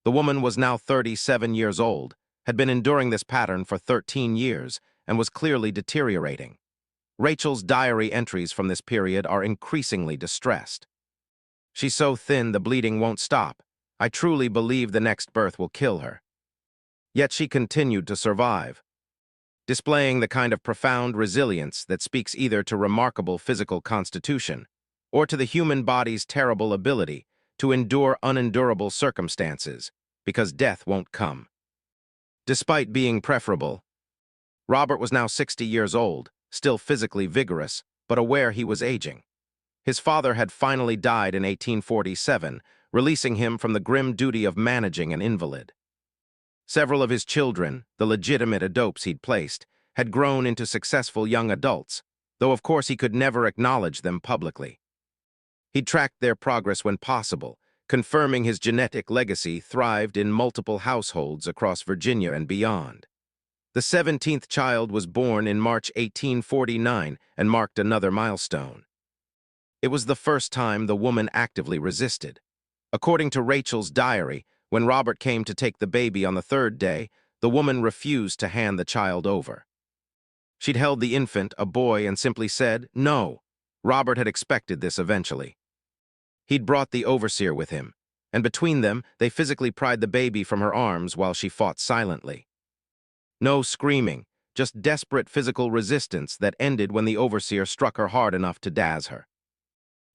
The woman was now 37 years old, had been enduring this pattern for 13 years, and was clearly deteriorating. Rachel's diary entries from this period are increasingly distressed. She's so thin the bleeding won't stop. I truly believe the next birth will kill her. Yet she continued to survive, displaying the kind of profound resilience that speaks either to remarkable physical constitution or to the human body's terrible ability to endure unendurable circumstances, because death won't come. Despite being preferable, Robert was now 60 years old, still physically vigorous, but aware he was aging. His father had finally died in 1847, releasing him from the grim duty of managing an invalid. Several of his children, the legitimate adopts he'd placed, had grown into successful young adults, though of course he could never acknowledge them publicly. He'd tracked their progress when possible, confirming his genetic legacy thrived in multiple households across Virginia and beyond. The 17th child was born in March 1849 and marked another milestone. It was the first time the woman actively resisted. According to Rachel's diary, when Robert came to take the baby on the third day, the woman refused to hand the child over. She'd held the infant, a boy, and simply said, "No." Robert had expected this eventually. He'd brought the overseer with him, and between them, they physically pried the baby from her arms while she fought silently. No screaming, just desperate physical resistance that ended when the overseer struck her hard enough to dazz her.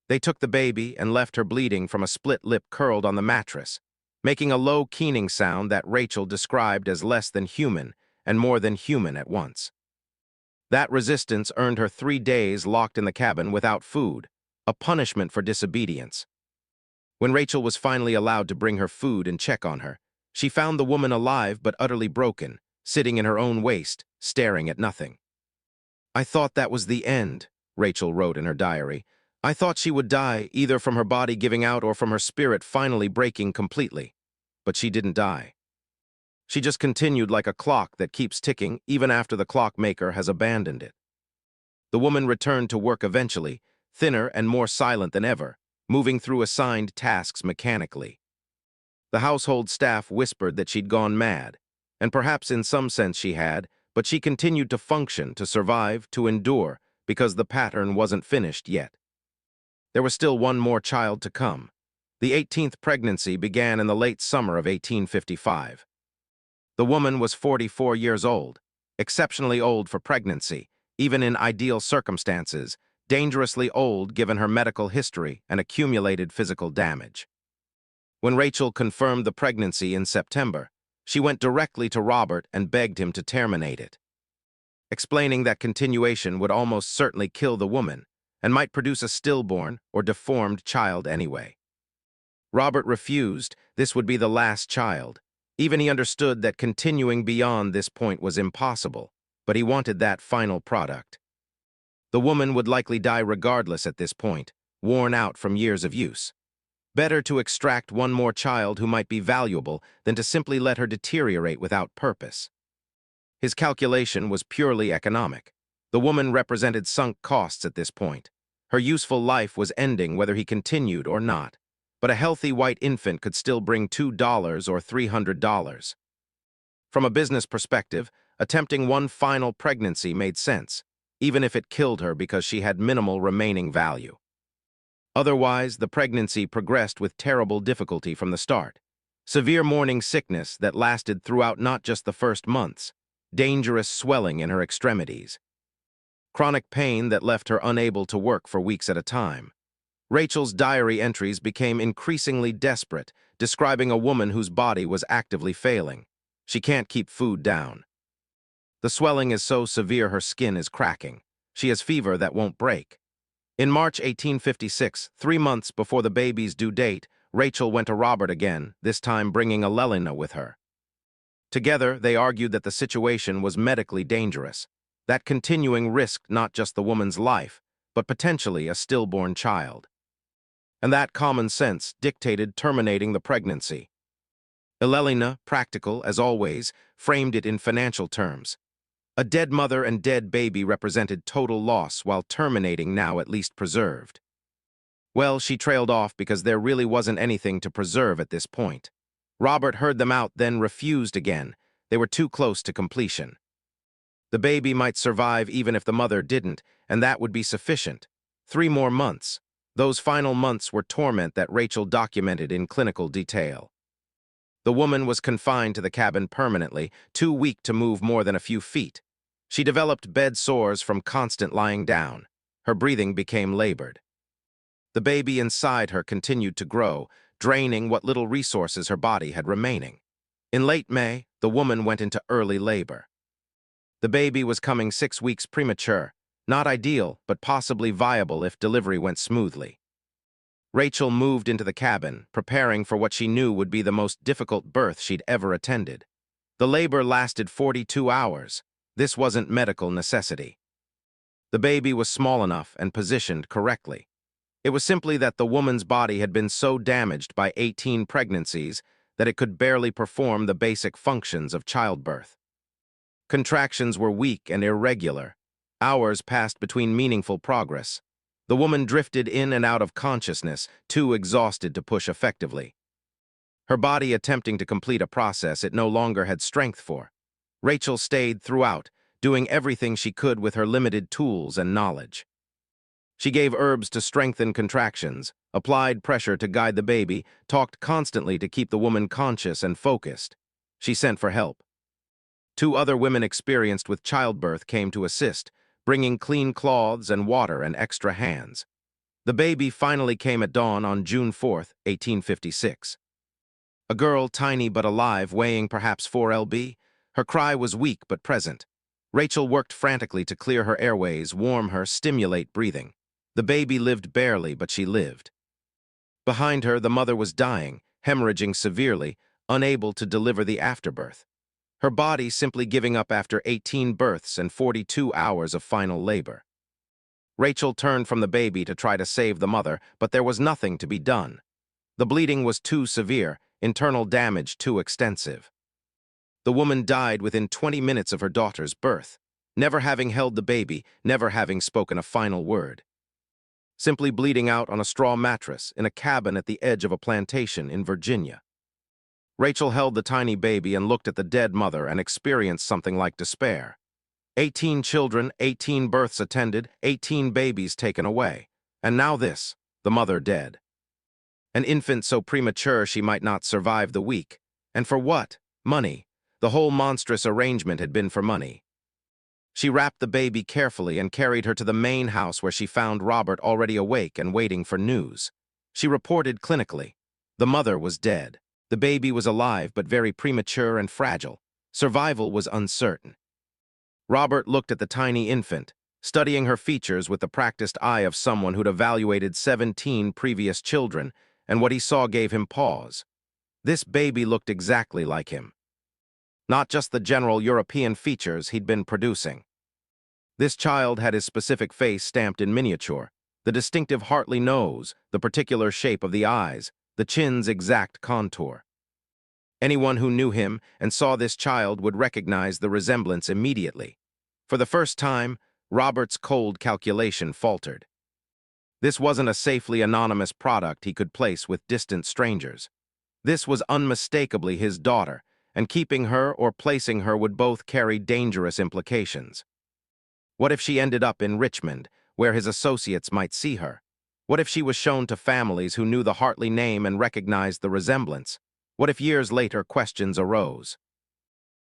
They took the baby and left her bleeding from a split lip curled on the mattress, making a low keening sound that Rachel described as less than human and more than human at once. That resistance earned her 3 days locked in the cabin without food, a punishment for disobedience. When Rachel was finally allowed to bring her food and check on her, she found the woman alive but utterly broken, sitting in her own waste, staring at nothing. "I thought that was the end," Rachel wrote in her diary. "I thought she would die, either from her body giving out or from her spirit finally breaking completely. But she didn't die. She just continued like a clock that keeps ticking even after the clockmaker has abandoned it." The woman returned to work eventually, thinner and more silent than ever, moving through assigned tasks mechanically. The household staff whispered that she'd gone mad, and perhaps in some sense she had, but she continued to function, to survive, to endure, because the pattern wasn't finished yet. There was still one more child to come. The 18th pregnancy began in the late summer of 1855. The woman was 44 years old, exceptionally old for pregnancy, even in ideal circumstances, dangerously old given her medical history and accumulated physical damage. When Rachel confirmed the pregnancy in September, she went directly to Robert and begged him to terminate it, explaining that continuation would almost certainly kill the woman and might produce a stillborn or deformed child anyway. Robert refused. This would be the last child. Even he understood that continuing beyond this point was impossible, but he wanted that final product. The woman would likely die regardless at this point, worn out from years of use. Better to extract one more child who might be valuable than to simply let her deteriorate without purpose. His calculation was purely economic. The woman represented sunk costs at this point. Her useful life was ending whether he continued or not, but a healthy white infant could still bring $2 or $300. From a business perspective, attempting one final pregnancy made sense, even if it killed her because she had minimal remaining value. Otherwise, the pregnancy progressed with terrible difficulty from the start. Severe morning sickness that lasted throughout not just the first months, dangerous swelling in her extremities, chronic pain that left her unable to work for weeks at a time. Rachel's diary entries became increasingly desperate, describing a woman whose body was actively failing. She can't keep food down. The swelling is so severe her skin is cracking. She has fever that won't break. In March 1856, 3 months before the baby's due date, Rachel went to Robert again, this time bringing Elelina with her. Together, they argued that the situation was medically dangerous, that continuing risked not just the woman's life, but potentially a stillborn child. And that common sense dictated terminating the pregnancy. Elelina, practical as always, framed it in financial terms. A dead mother and dead baby represented total loss, while terminating now at least preserved. Well, she trailed off because there really wasn't anything to preserve at this point. Robert heard them out, then refused again. They were too close to completion. The baby might survive even if the mother didn't, and that would be sufficient. 3 more months. Those final months were torment that Rachel documented in clinical detail. The woman was confined to the cabin permanently, too weak to move more than a few feet. She developed bed sores from constant lying down. Her breathing became labored. The baby inside her continued to grow, draining what little resources her body had remaining. In late May, the woman went into early labor. The baby was coming 6 weeks premature, not ideal, but possibly viable if delivery went smoothly. Rachel moved into the cabin, preparing for what she knew would be the most difficult birth she'd ever attended. The labor lasted 42 hours. This wasn't medical necessity. The baby was small enough and positioned correctly. It was simply that the woman's body had been so damaged by 18 pregnancies that it could barely perform the basic functions of childbirth. Contractions were weak and irregular. Hours passed between meaningful progress. The woman drifted in and out of consciousness, too exhausted to push effectively. Her body attempting to complete a process it no longer had strength for. Rachel stayed throughout, doing everything she could with her limited tools and knowledge. She gave herbs to strengthen contractions, applied pressure to guide the baby, talked constantly to keep the woman conscious and focused. She sent for help. 2 other women experienced with childbirth came to assist, bringing clean cloths and water and extra hands. The baby finally came at dawn on June 4, 1856. A girl, tiny but alive, weighing perhaps 4 lb. Her cry was weak but present. Rachel worked frantically to clear her airways, warm her, stimulate breathing. The baby lived barely, but she lived. Behind her, the mother was dying, hemorrhaging severely, unable to deliver the afterbirth. Her body simply giving up after 18 births and 42 hours of final labor. Rachel turned from the baby to try to save the mother, but there was nothing to be done. The bleeding was too severe, internal damage too extensive. The woman died within 20 minutes of her daughter's birth, never having held the baby, never having spoken a final word. Simply bleeding out on a straw mattress in a cabin at the edge of a plantation in Virginia. Rachel held the tiny baby and looked at the dead mother and experienced something like despair. 18 children, 18 births attended, 18 babies taken away. And now this, the mother dead. An infant so premature she might not survive the week. And for what? Money. The whole monstrous arrangement had been for money. She wrapped the baby carefully and carried her to the main house where she found Robert already awake and waiting for news. She reported clinically. The mother was dead. The baby was alive but very premature and fragile. Survival was uncertain. Robert looked at the tiny infant, studying her features with the practiced eye of someone who'd evaluated 17 previous children, and what he saw gave him pause. This baby looked exactly like him. Not just the general European features he'd been producing. This child had his specific face stamped in miniature, the distinctive Hartley nose, the particular shape of the eyes, the chin's exact contour. Anyone who knew him and saw this child would recognize the resemblance immediately. For the first time, Robert's cold calculation faltered. This wasn't a safely anonymous product he could place with distant strangers. This was unmistakably his daughter, and keeping her or placing her would both carry dangerous implications. What if she ended up in Richmond, where his associates might see her? What if she was shown to families who knew the Hartley name and recognized the resemblance? What if years later questions arose?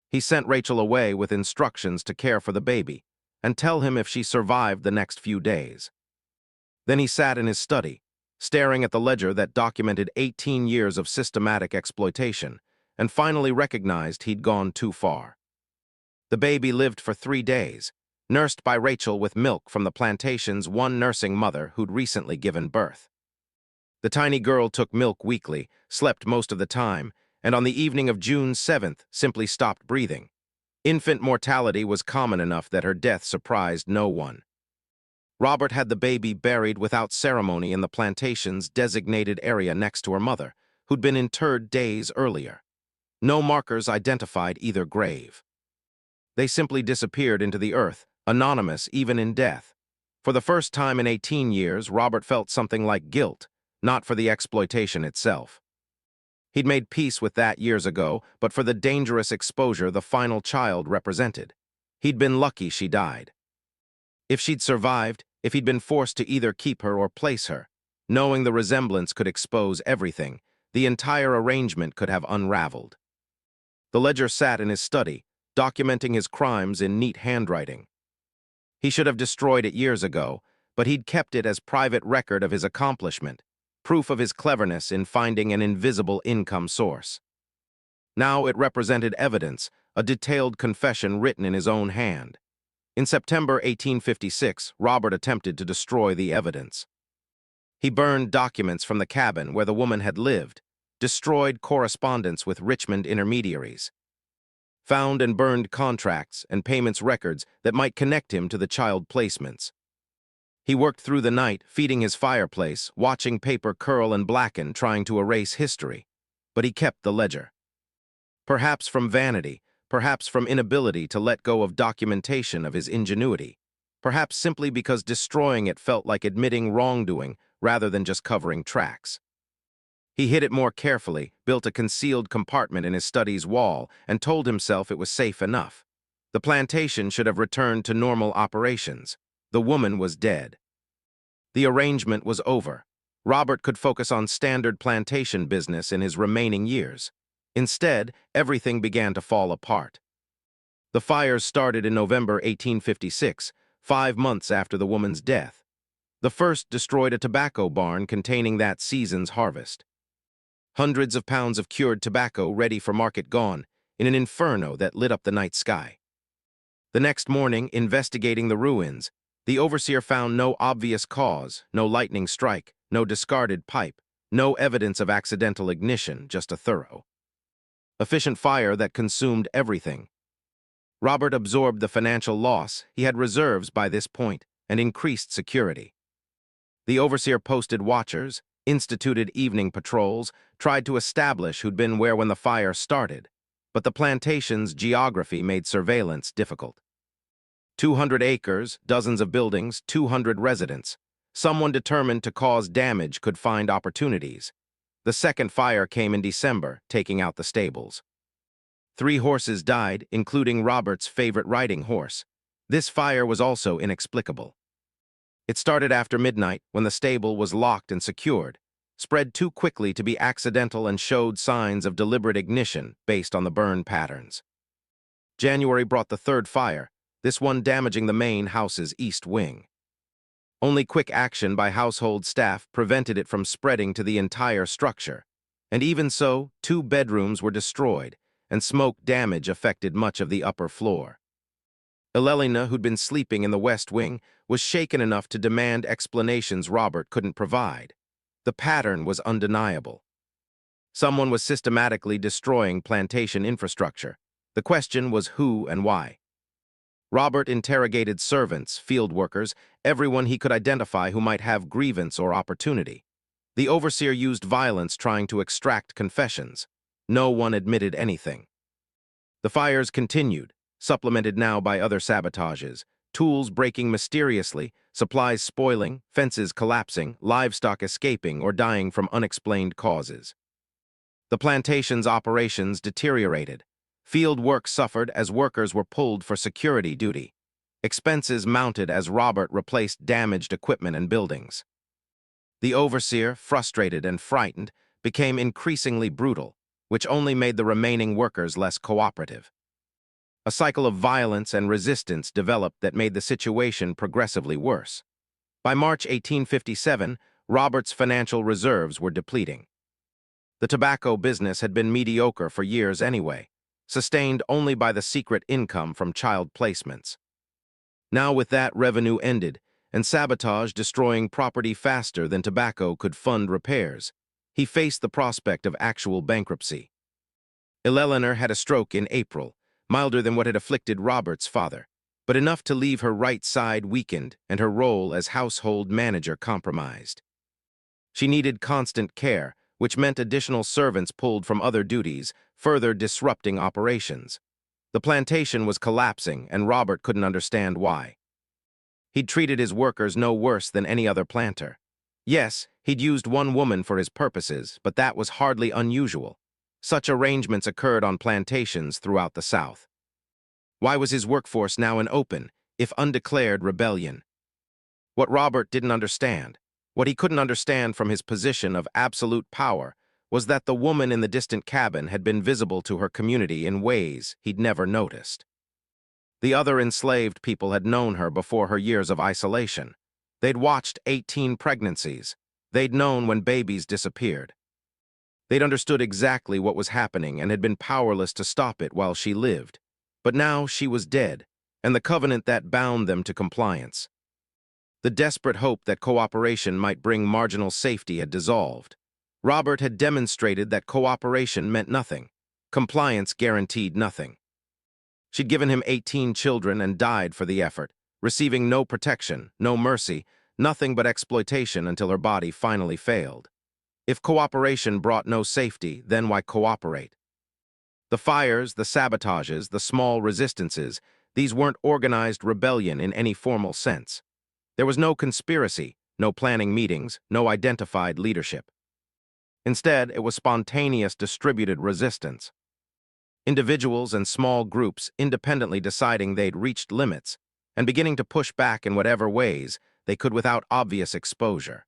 He sent Rachel away with instructions to care for the baby and tell him if she survived the next few days. Then he sat in his study, staring at the ledger that documented 18 years of systematic exploitation, and finally recognized he'd gone too far. The baby lived for 3 days, nursed by Rachel with milk from the plantation's one nursing mother who'd recently given birth. The tiny girl took milk weekly, slept most of the time, and on the evening of June 7th simply stopped breathing. Infant mortality was common enough that her death surprised no one. Robert had the baby buried without ceremony in the plantation's designated area next to her mother, who'd been interred days earlier. No markers identified either grave. They simply disappeared into the earth, anonymous even in death. For the first time in 18 years, Robert felt something like guilt, not for the exploitation itself. He'd made peace with that years ago, but for the dangerous exposure the final child represented. He'd been lucky she died. If she'd survived, if he'd been forced to either keep her or place her, knowing the resemblance could expose everything, the entire arrangement could have unraveled. The ledger sat in his study, documenting his crimes in neat handwriting. He should have destroyed it years ago, but he'd kept it as private record of his accomplishment, proof of his cleverness in finding an invisible income source. Now it represented evidence, a detailed confession written in his own hand. In September 1856, Robert attempted to destroy the evidence. He burned documents from the cabin where the woman had lived, destroyed correspondence with Richmond intermediaries, found and burned contracts and payments records that might connect him to the child placements. He worked through the night, feeding his fireplace, watching paper curl and blacken, trying to erase history. But he kept the ledger. Perhaps from vanity, perhaps from inability to let go of documentation of his ingenuity, perhaps simply because destroying it felt like admitting wrongdoing rather than just covering tracks. He hid it more carefully, built a concealed compartment in his study's wall, and told himself it was safe enough. The plantation should have returned to normal operations. The woman was dead. The arrangement was over. Robert could focus on standard plantation business in his remaining years. Instead, everything began to fall apart. The fires started in November 1856, 5 months after the woman's death. The first destroyed a tobacco barn containing that season's harvest. Hundreds of pounds of cured tobacco ready for market gone, in an inferno that lit up the night sky. The next morning, investigating the ruins, the overseer found no obvious cause, no lightning strike, no discarded pipe, no evidence of accidental ignition, just a thorough, efficient fire that consumed everything. Robert absorbed the financial loss. He had reserves by this point and increased security. The overseer posted watchers, instituted evening patrols, tried to establish who'd been where when the fire started, but the plantation's geography made surveillance difficult. 200 acres, dozens of buildings, 200 residents. Someone determined to cause damage could find opportunities. The second fire came in December, taking out the stables. 3 horses died, including Robert's favorite riding horse. This fire was also inexplicable. It started after midnight, when the stable was locked and secured, spread too quickly to be accidental, and showed signs of deliberate ignition based on the burn patterns. January brought the third fire, this one damaging the main house's east wing. Only quick action by household staff prevented it from spreading to the entire structure, and even so, 2 bedrooms were destroyed, and smoke damage affected much of the upper floor. Elelina, who'd been sleeping in the west wing, was shaken enough to demand explanations Robert couldn't provide. The pattern was undeniable. Someone was systematically destroying plantation infrastructure. The question was who and why. Robert interrogated servants, field workers, everyone he could identify who might have grievance or opportunity. The overseer used violence trying to extract confessions. No one admitted anything. The fires continued, supplemented now by other sabotages, tools breaking mysteriously, supplies spoiling, fences collapsing, livestock escaping or dying from unexplained causes. The plantation's operations deteriorated. Field work suffered as workers were pulled for security duty. Expenses mounted as Robert replaced damaged equipment and buildings. The overseer, frustrated and frightened, became increasingly brutal, which only made the remaining workers less cooperative. A cycle of violence and resistance developed that made the situation progressively worse. By March 1857, Robert's financial reserves were depleting. The tobacco business had been mediocre for years anyway, sustained only by the secret income from child placements. Now with that revenue ended, and sabotage destroying property faster than tobacco could fund repairs, he faced the prospect of actual bankruptcy. Elelina had a stroke in April, milder than what had afflicted Robert's father, but enough to leave her right side weakened and her role as household manager compromised. She needed constant care, which meant additional servants pulled from other duties, further disrupting operations. The plantation was collapsing, and Robert couldn't understand why. He'd treated his workers no worse than any other planter. Yes, he'd used one woman for his purposes, but that was hardly unusual. Such arrangements occurred on plantations throughout the South. Why was his workforce now in open, if undeclared, rebellion? What Robert didn't understand, what he couldn't understand from his position of absolute power, was that the woman in the distant cabin had been visible to her community in ways he'd never noticed. The other enslaved people had known her before her years of isolation. They'd watched 18 pregnancies. They'd known when babies disappeared. They'd understood exactly what was happening and had been powerless to stop it while she lived. But now she was dead, and the covenant that bound them to compliance. The desperate hope that cooperation might bring marginal safety had dissolved. Robert had demonstrated that cooperation meant nothing. Compliance guaranteed nothing. She'd given him 18 children and died for the effort, receiving no protection, no mercy, nothing but exploitation until her body finally failed. If cooperation brought no safety, then why cooperate? The fires, the sabotages, the small resistances, these weren't organized rebellion in any formal sense. There was no conspiracy, no planning meetings, no identified leadership. Instead, it was spontaneous distributed resistance. Individuals and small groups independently deciding they'd reached limits and beginning to push back in whatever ways they could without obvious exposure.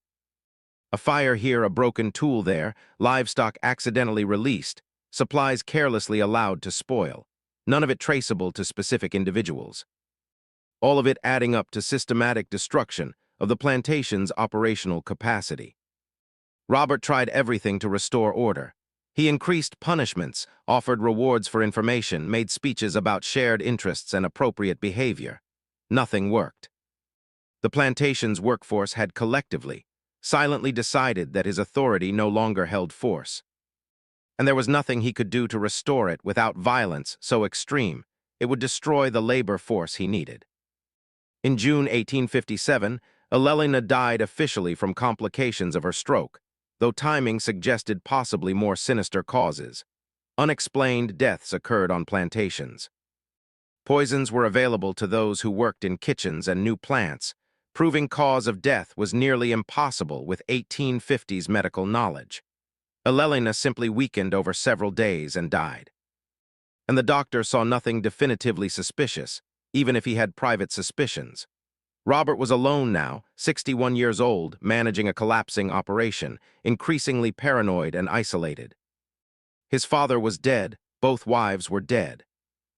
A fire here, a broken tool there, livestock accidentally released, supplies carelessly allowed to spoil, none of it traceable to specific individuals. All of it adding up to systematic destruction of the plantation's operational capacity. Robert tried everything to restore order. He increased punishments, offered rewards for information, made speeches about shared interests and appropriate behavior. Nothing worked. The plantation's workforce had collectively, silently decided that his authority no longer held force. And there was nothing he could do to restore it without violence so extreme it would destroy the labor force he needed. In June 1857, Elelina died officially from complications of her stroke, though timing suggested possibly more sinister causes. Unexplained deaths occurred on plantations. Poisons were available to those who worked in kitchens and new plants. Proving cause of death was nearly impossible with 1850s medical knowledge. Elelina simply weakened over several days and died. And the doctor saw nothing definitively suspicious, even if he had private suspicions. Robert was alone now, 61 years old, managing a collapsing operation, increasingly paranoid and isolated. His father was dead, both wives were dead.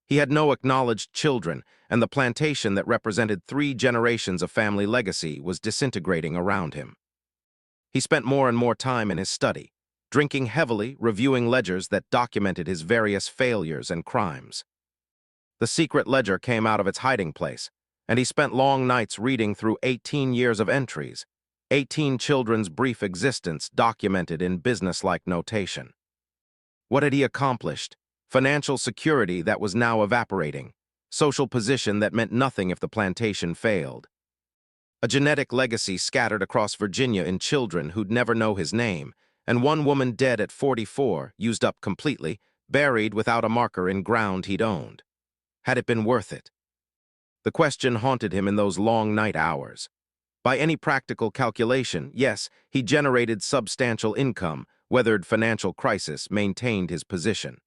He had no acknowledged children, and the plantation that represented 3 generations of family legacy was disintegrating around him. He spent more and more time in his study, drinking heavily, reviewing ledgers that documented his various failures and crimes. The secret ledger came out of its hiding place, and he spent long nights reading through 18 years of entries, 18 children's brief existence documented in businesslike notation. What had he accomplished? Financial security that was now evaporating, social position that meant nothing if the plantation failed. A genetic legacy scattered across Virginia in children who'd never know his name, and one woman dead at 44, used up completely, buried without a marker in ground he'd owned. Had it been worth it? The question haunted him in those long night hours. By any practical calculation, yes, he generated substantial income, weathered financial crisis, maintained his position.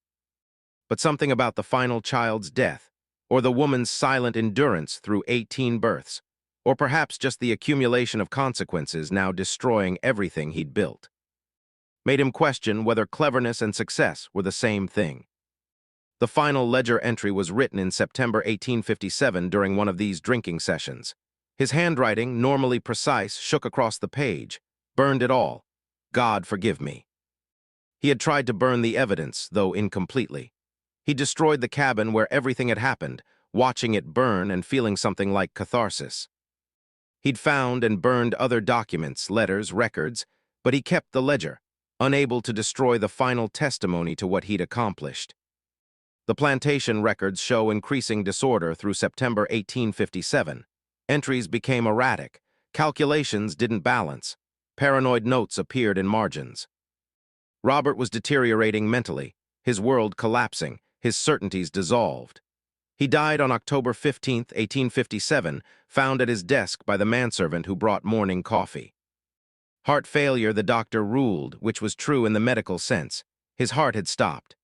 But something about the final child's death, or the woman's silent endurance through 18 births, or perhaps just the accumulation of consequences now destroying everything he'd built, made him question whether cleverness and success were the same thing. The final ledger entry was written in September 1857 during one of these drinking sessions. His handwriting, normally precise, shook across the page. Burned it all. God forgive me. He had tried to burn the evidence, though incompletely. He destroyed the cabin where everything had happened, watching it burn and feeling something like catharsis. He'd found and burned other documents, letters, records, but he kept the ledger, unable to destroy the final testimony to what he'd accomplished. The plantation records show increasing disorder through September 1857. Entries became erratic. Calculations didn't balance. Paranoid notes appeared in margins. Robert was deteriorating mentally, his world collapsing, his certainties dissolved. He died on October 15, 1857, found at his desk by the manservant who brought morning coffee. Heart failure, the doctor ruled, which was true in the medical sense. His heart had stopped.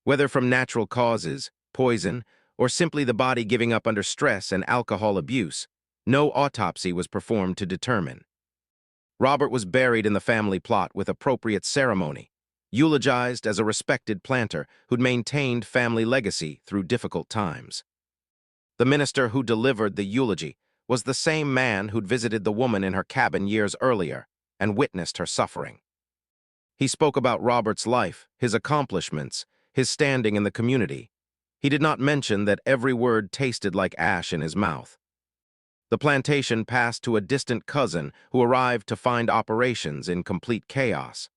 Whether from natural causes, poison, or simply the body giving up under stress and alcohol abuse, no autopsy was performed to determine. Robert was buried in the family plot with appropriate ceremony, eulogized as a respected planter who'd maintained family legacy through difficult times. The minister who delivered the eulogy was the same man who'd visited the woman in her cabin years earlier and witnessed her suffering. He spoke about Robert's life, his accomplishments, his standing in the community. He did not mention that every word tasted like ash in his mouth. The plantation passed to a distant cousin who arrived to find operations in complete chaos.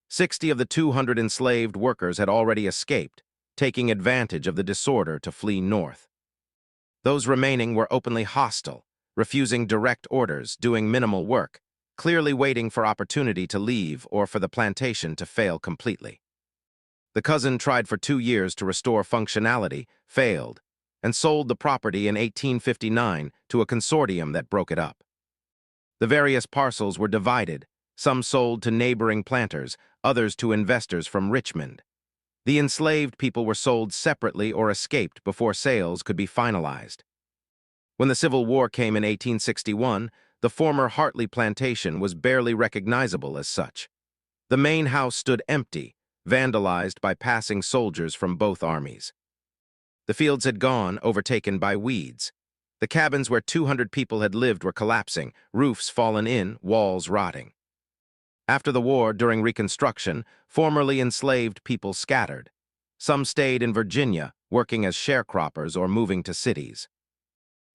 60 of the 200 enslaved workers had already escaped, taking advantage of the disorder to flee north. Those remaining were openly hostile, refusing direct orders, doing minimal work, clearly waiting for opportunity to leave or for the plantation to fail completely. The cousin tried for 2 years to restore functionality, failed, and sold the property in 1859 to a consortium that broke it up. The various parcels were divided, some sold to neighboring planters, others to investors from Richmond. The enslaved people were sold separately or escaped before sales could be finalized. When the Civil War came in 1861, the former Hartley Plantation was barely recognizable as such. The main house stood empty, vandalized by passing soldiers from both armies. The fields had gone, overtaken by weeds. The cabins where 200 people had lived were collapsing, roofs fallen in, walls rotting. After the war, during Reconstruction, formerly enslaved people scattered. Some stayed in Virginia, working as sharecroppers or moving to cities.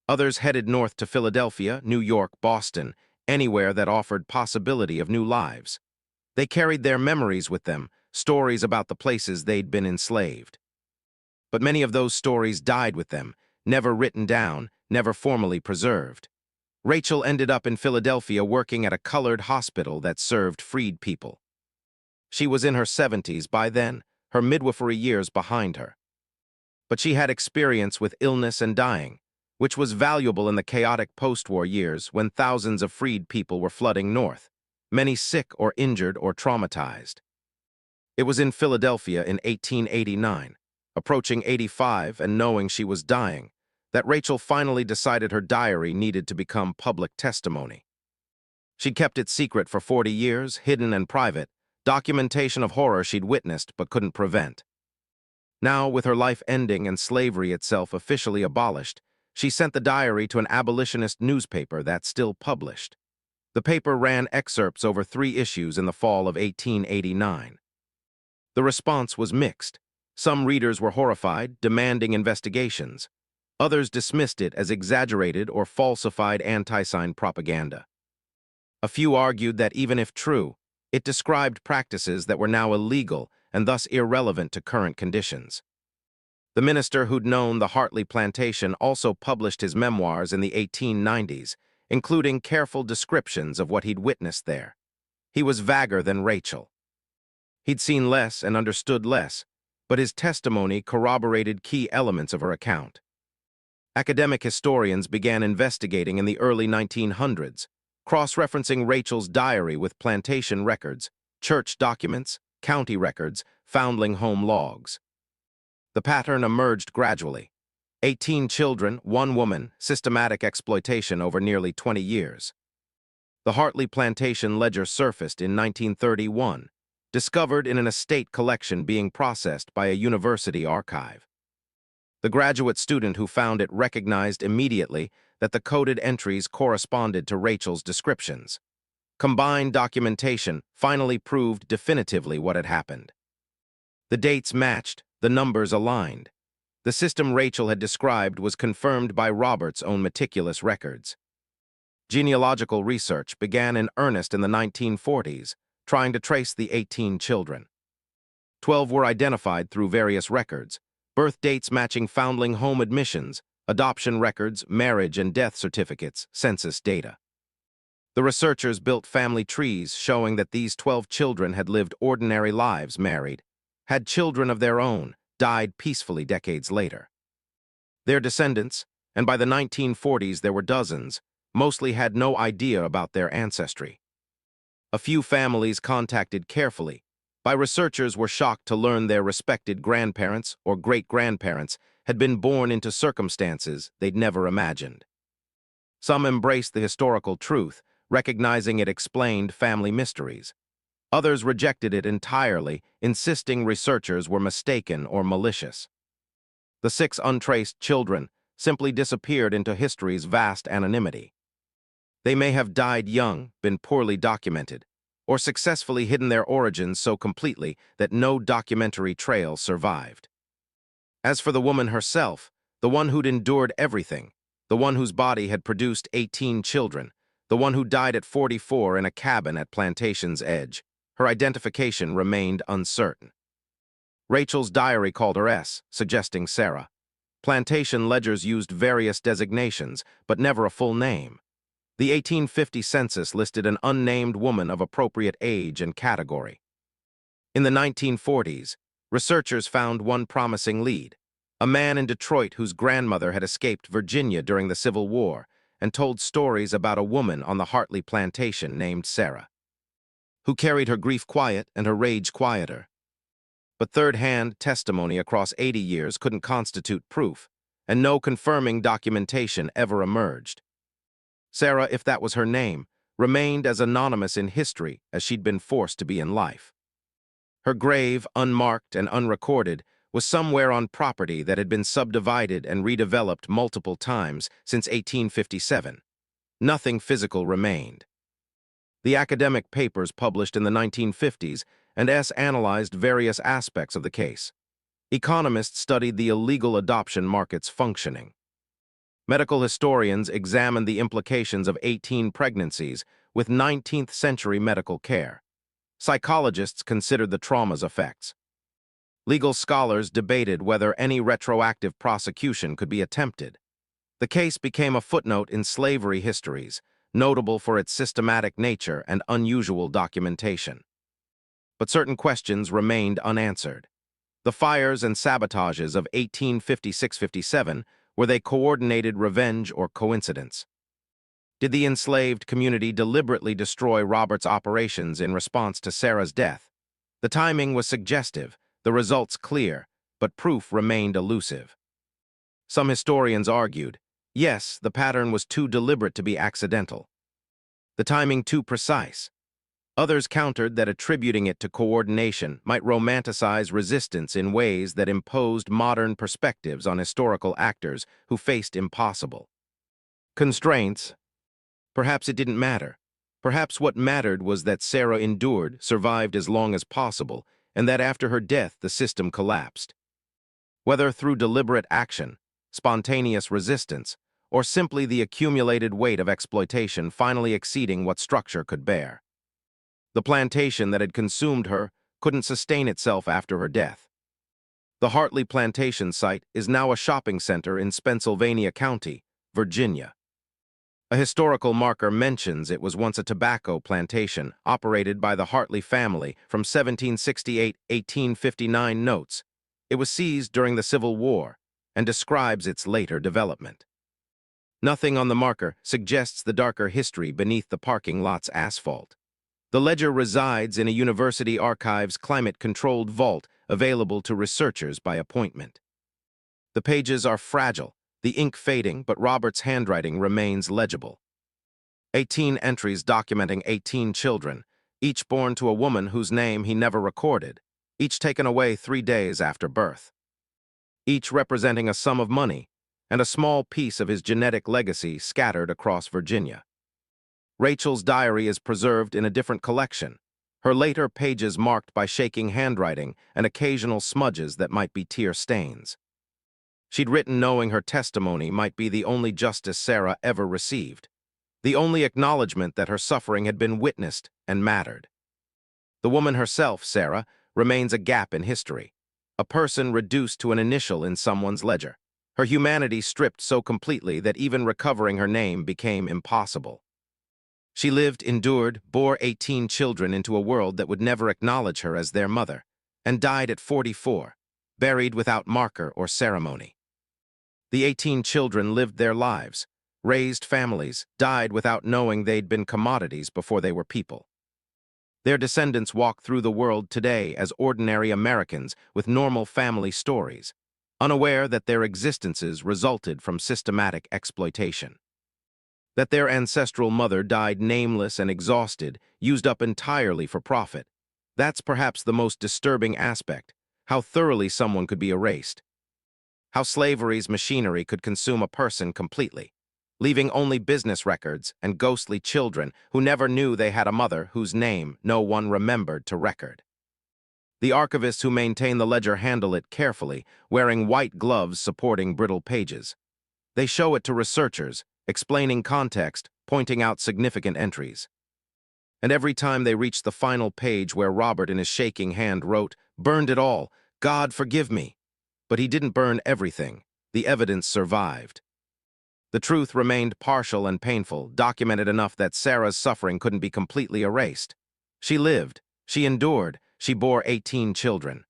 Others headed north to Philadelphia, New York, Boston, anywhere that offered possibility of new lives. They carried their memories with them, stories about the places they'd been enslaved. But many of those stories died with them, never written down, never formally preserved. Rachel ended up in Philadelphia working at a colored hospital that served freed people. She was in her 70s by then, her midwifery years behind her. But she had experience with illness and dying, which was valuable in the chaotic post-war years when thousands of freed people were flooding north, many sick or injured or traumatized. It was in Philadelphia in 1889, approaching 85 and knowing she was dying, that Rachel finally decided her diary needed to become public testimony. She'd kept it secret for 40 years, hidden and private, documentation of horror she'd witnessed but couldn't prevent. Now, with her life ending and slavery itself officially abolished, she sent the diary to an abolitionist newspaper that still published. The paper ran excerpts over 3 issues in the fall of 1889. The response was mixed. Some readers were horrified, demanding investigations. Others dismissed it as exaggerated or falsified anti-sign propaganda. A few argued that even if true, it described practices that were now illegal and thus irrelevant to current conditions. The minister who'd known the Hartley Plantation also published his memoirs in the 1890s, including careful descriptions of what he'd witnessed there. He was vaguer than Rachel. He'd seen less and understood less, but his testimony corroborated key elements of her account. Academic historians began investigating in the early 1900s, cross-referencing Rachel's diary with plantation records, church documents, county records, foundling home logs. The pattern emerged gradually. 18 children, 1 woman, systematic exploitation over nearly 20 years. The Hartley Plantation ledger surfaced in 1931, discovered in an estate collection being processed by a university archive. The graduate student who found it recognized immediately that the coded entries corresponded to Rachel's descriptions. Combined documentation finally proved definitively what had happened. The dates matched, the numbers aligned. The system Rachel had described was confirmed by Robert's own meticulous records. Genealogical research began in earnest in the 1940s, trying to trace the 18 children. 12 were identified through various records, birth dates matching foundling home admissions, adoption records, marriage and death certificates, census data. The researchers built family trees showing that these 12 children had lived ordinary lives, married, had children of their own, died peacefully decades later. Their descendants, and by the 1940s there were dozens, mostly had no idea about their ancestry. A few families contacted carefully, Researchers were shocked to learn their respected grandparents or great-grandparents had been born into circumstances they'd never imagined. Some embraced the historical truth, recognizing it explained family mysteries. Others rejected it entirely, insisting researchers were mistaken or malicious. The 6 untraced children simply disappeared into history's vast anonymity. They may have died young, been poorly documented, or successfully hidden their origins so completely that no documentary trail survived. As for the woman herself, the one who'd endured everything, the one whose body had produced 18 children, the one who died at 44 in a cabin at Plantation's edge, her identification remained uncertain. Rachel's diary called her S, suggesting Sarah. Plantation ledgers used various designations, but never a full name. The 1850 census listed an unnamed woman of appropriate age and category. In the 1940s, researchers found one promising lead, a man in Detroit whose grandmother had escaped Virginia during the Civil War and told stories about a woman on the Hartley Plantation named Sarah, who carried her grief quiet and her rage quieter. But third-hand testimony across 80 years couldn't constitute proof, and no confirming documentation ever emerged. Sarah, if that was her name, remained as anonymous in history as she'd been forced to be in life. Her grave, unmarked and unrecorded, was somewhere on property that had been subdivided and redeveloped multiple times since 1857. Nothing physical remained. The academic papers published in the 1950s and S analyzed various aspects of the case. Economists studied the illegal adoption market's functioning. Medical historians examined the implications of 18 pregnancies with 19th-century medical care. Psychologists considered the trauma's effects. Legal scholars debated whether any retroactive prosecution could be attempted. The case became a footnote in slavery histories, notable for its systematic nature and unusual documentation. But certain questions remained unanswered. The fires and sabotages of 1856-57, were they coordinated revenge or coincidence? Did the enslaved community deliberately destroy Robert's operations in response to Sarah's death? The timing was suggestive, the results clear, but proof remained elusive. Some historians argued, yes, the pattern was too deliberate to be accidental. The timing too precise. Others countered that attributing it to coordination might romanticize resistance in ways that imposed modern perspectives on historical actors who faced impossible constraints. Perhaps it didn't matter. Perhaps what mattered was that Sarah endured, survived as long as possible, and that after her death the system collapsed. Whether through deliberate action, spontaneous resistance, or simply the accumulated weight of exploitation finally exceeding what structure could bear. The plantation that had consumed her couldn't sustain itself after her death. The Hartley Plantation site is now a shopping center in Spotsylvania County, Virginia. A historical marker mentions it was once a tobacco plantation operated by the Hartley family from 1768-1859 notes. It was seized during the Civil War and describes its later development. Nothing on the marker suggests the darker history beneath the parking lot's asphalt. The ledger resides in a university archive's climate-controlled vault available to researchers by appointment. The pages are fragile, the ink fading, but Robert's handwriting remains legible. 18 entries documenting 18 children, each born to a woman whose name he never recorded, each taken away 3 days after birth. Each representing a sum of money and a small piece of his genetic legacy scattered across Virginia. Rachel's diary is preserved in a different collection, her later pages marked by shaking handwriting and occasional smudges that might be tear stains. She'd written knowing her testimony might be the only justice Sarah ever received, the only acknowledgement that her suffering had been witnessed and mattered. The woman herself, Sarah, remains a gap in history, a person reduced to an initial in someone's ledger, her humanity stripped so completely that even recovering her name became impossible. She lived, endured, bore 18 children into a world that would never acknowledge her as their mother, and died at 44, buried without marker or ceremony. The 18 children lived their lives, raised families, died without knowing they'd been commodities before they were people. Their descendants walk through the world today as ordinary Americans with normal family stories, unaware that their existences resulted from systematic exploitation. That their ancestral mother died nameless and exhausted, used up entirely for profit. That's perhaps the most disturbing aspect, how thoroughly someone could be erased. How slavery's machinery could consume a person completely, leaving only business records and ghostly children who never knew they had a mother whose name no one remembered to record. The archivists who maintain the ledger handle it carefully, wearing white gloves supporting brittle pages. They show it to researchers, explaining context, pointing out significant entries. And every time they reach the final page where Robert in his shaking hand wrote, "Burned it all, God forgive me." But he didn't burn everything. The evidence survived. The truth remained partial and painful, documented enough that Sarah's suffering couldn't be completely erased. She lived, she endured, she bore 18 children.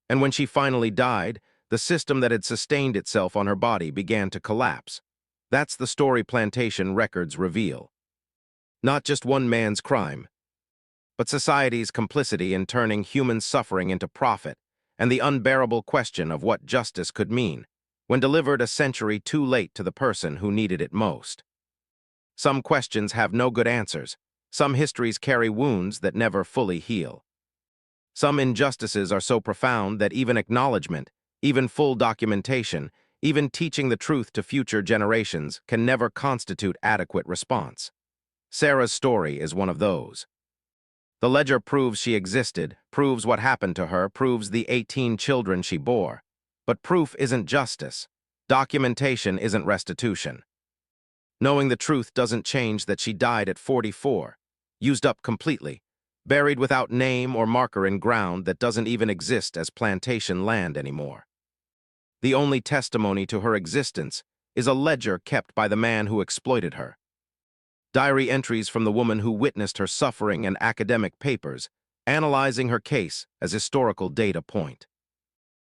And when she finally died, the system that had sustained itself on her body began to collapse. That's the story Plantation records reveal. Not just one man's crime, but society's complicity in turning human suffering into profit, and the unbearable question of what justice could mean when delivered a century too late to the person who needed it most. Some questions have no good answers. Some histories carry wounds that never fully heal. Some injustices are so profound that even acknowledgement, even full documentation, even teaching the truth to future generations can never constitute adequate response. Sarah's story is one of those. The ledger proves she existed, proves what happened to her, proves the 18 children she bore. But proof isn't justice. Documentation isn't restitution. Knowing the truth doesn't change that she died at 44, used up completely, buried without name or marker in ground that doesn't even exist as plantation land anymore. The only testimony to her existence is a ledger kept by the man who exploited her. Diary entries from the woman who witnessed her suffering and academic papers, analyzing her case as historical data point.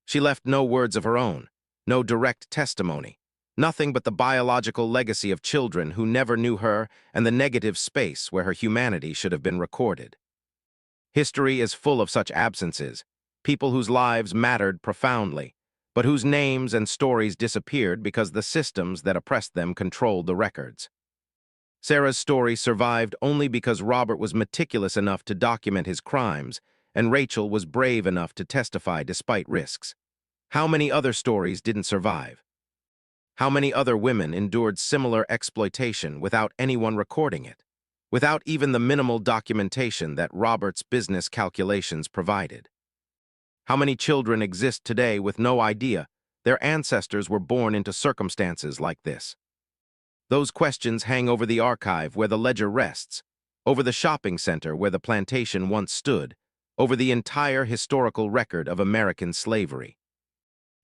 She left no words of her own, no direct testimony, nothing but the biological legacy of children who never knew her and the negative space where her humanity should have been recorded. History is full of such absences, people whose lives mattered profoundly, but whose names and stories disappeared because the systems that oppressed them controlled the records. Sarah's story survived only because Robert was meticulous enough to document his crimes, and Rachel was brave enough to testify despite risks. How many other stories didn't survive? How many other women endured similar exploitation without anyone recording it? Without even the minimal documentation that Robert's business calculations provided? How many children exist today with no idea their ancestors were born into circumstances like this? Those questions hang over the archive where the ledger rests, over the shopping center where the plantation once stood, over the entire historical record of American slavery.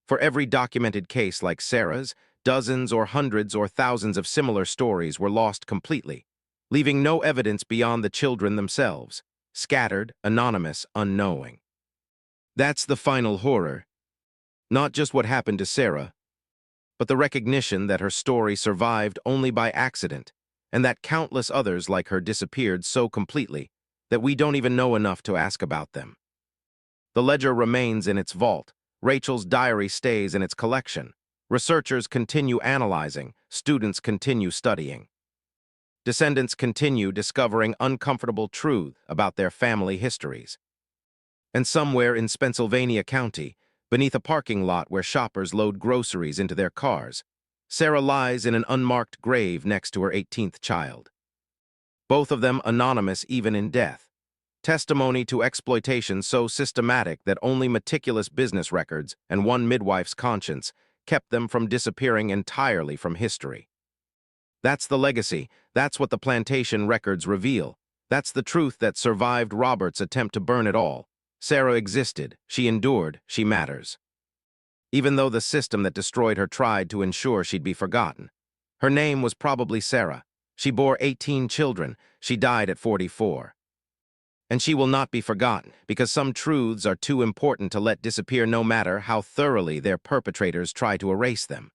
For every documented case like Sarah's, dozens or hundreds or thousands of similar stories were lost completely, leaving no evidence beyond the children themselves, scattered, anonymous, unknowing. That's the final horror. Not just what happened to Sarah, but the recognition that her story survived only by accident, and that countless others like her disappeared so completely that we don't even know enough to ask about them. The ledger remains in its vault. Rachel's diary stays in its collection. Researchers continue analyzing. Students continue studying. Descendants continue discovering uncomfortable truth about their family histories. And somewhere in Pennsylvania County, beneath a parking lot where shoppers load groceries into their cars, Sarah lies in an unmarked grave next to her 18th child. Both of them anonymous even in death. Testimony to exploitation so systematic that only meticulous business records and one midwife's conscience kept them from disappearing entirely from history. That's the legacy. That's what the plantation records reveal. That's the truth that survived Robert's attempt to burn it all. Sarah existed. She endured. She matters. Even though the system that destroyed her tried to ensure she'd be forgotten. Her name was probably Sarah. She bore 18 children. She died at 44. And she will not be forgotten because some truths are too important to let disappear no matter how thoroughly their perpetrators try to erase them.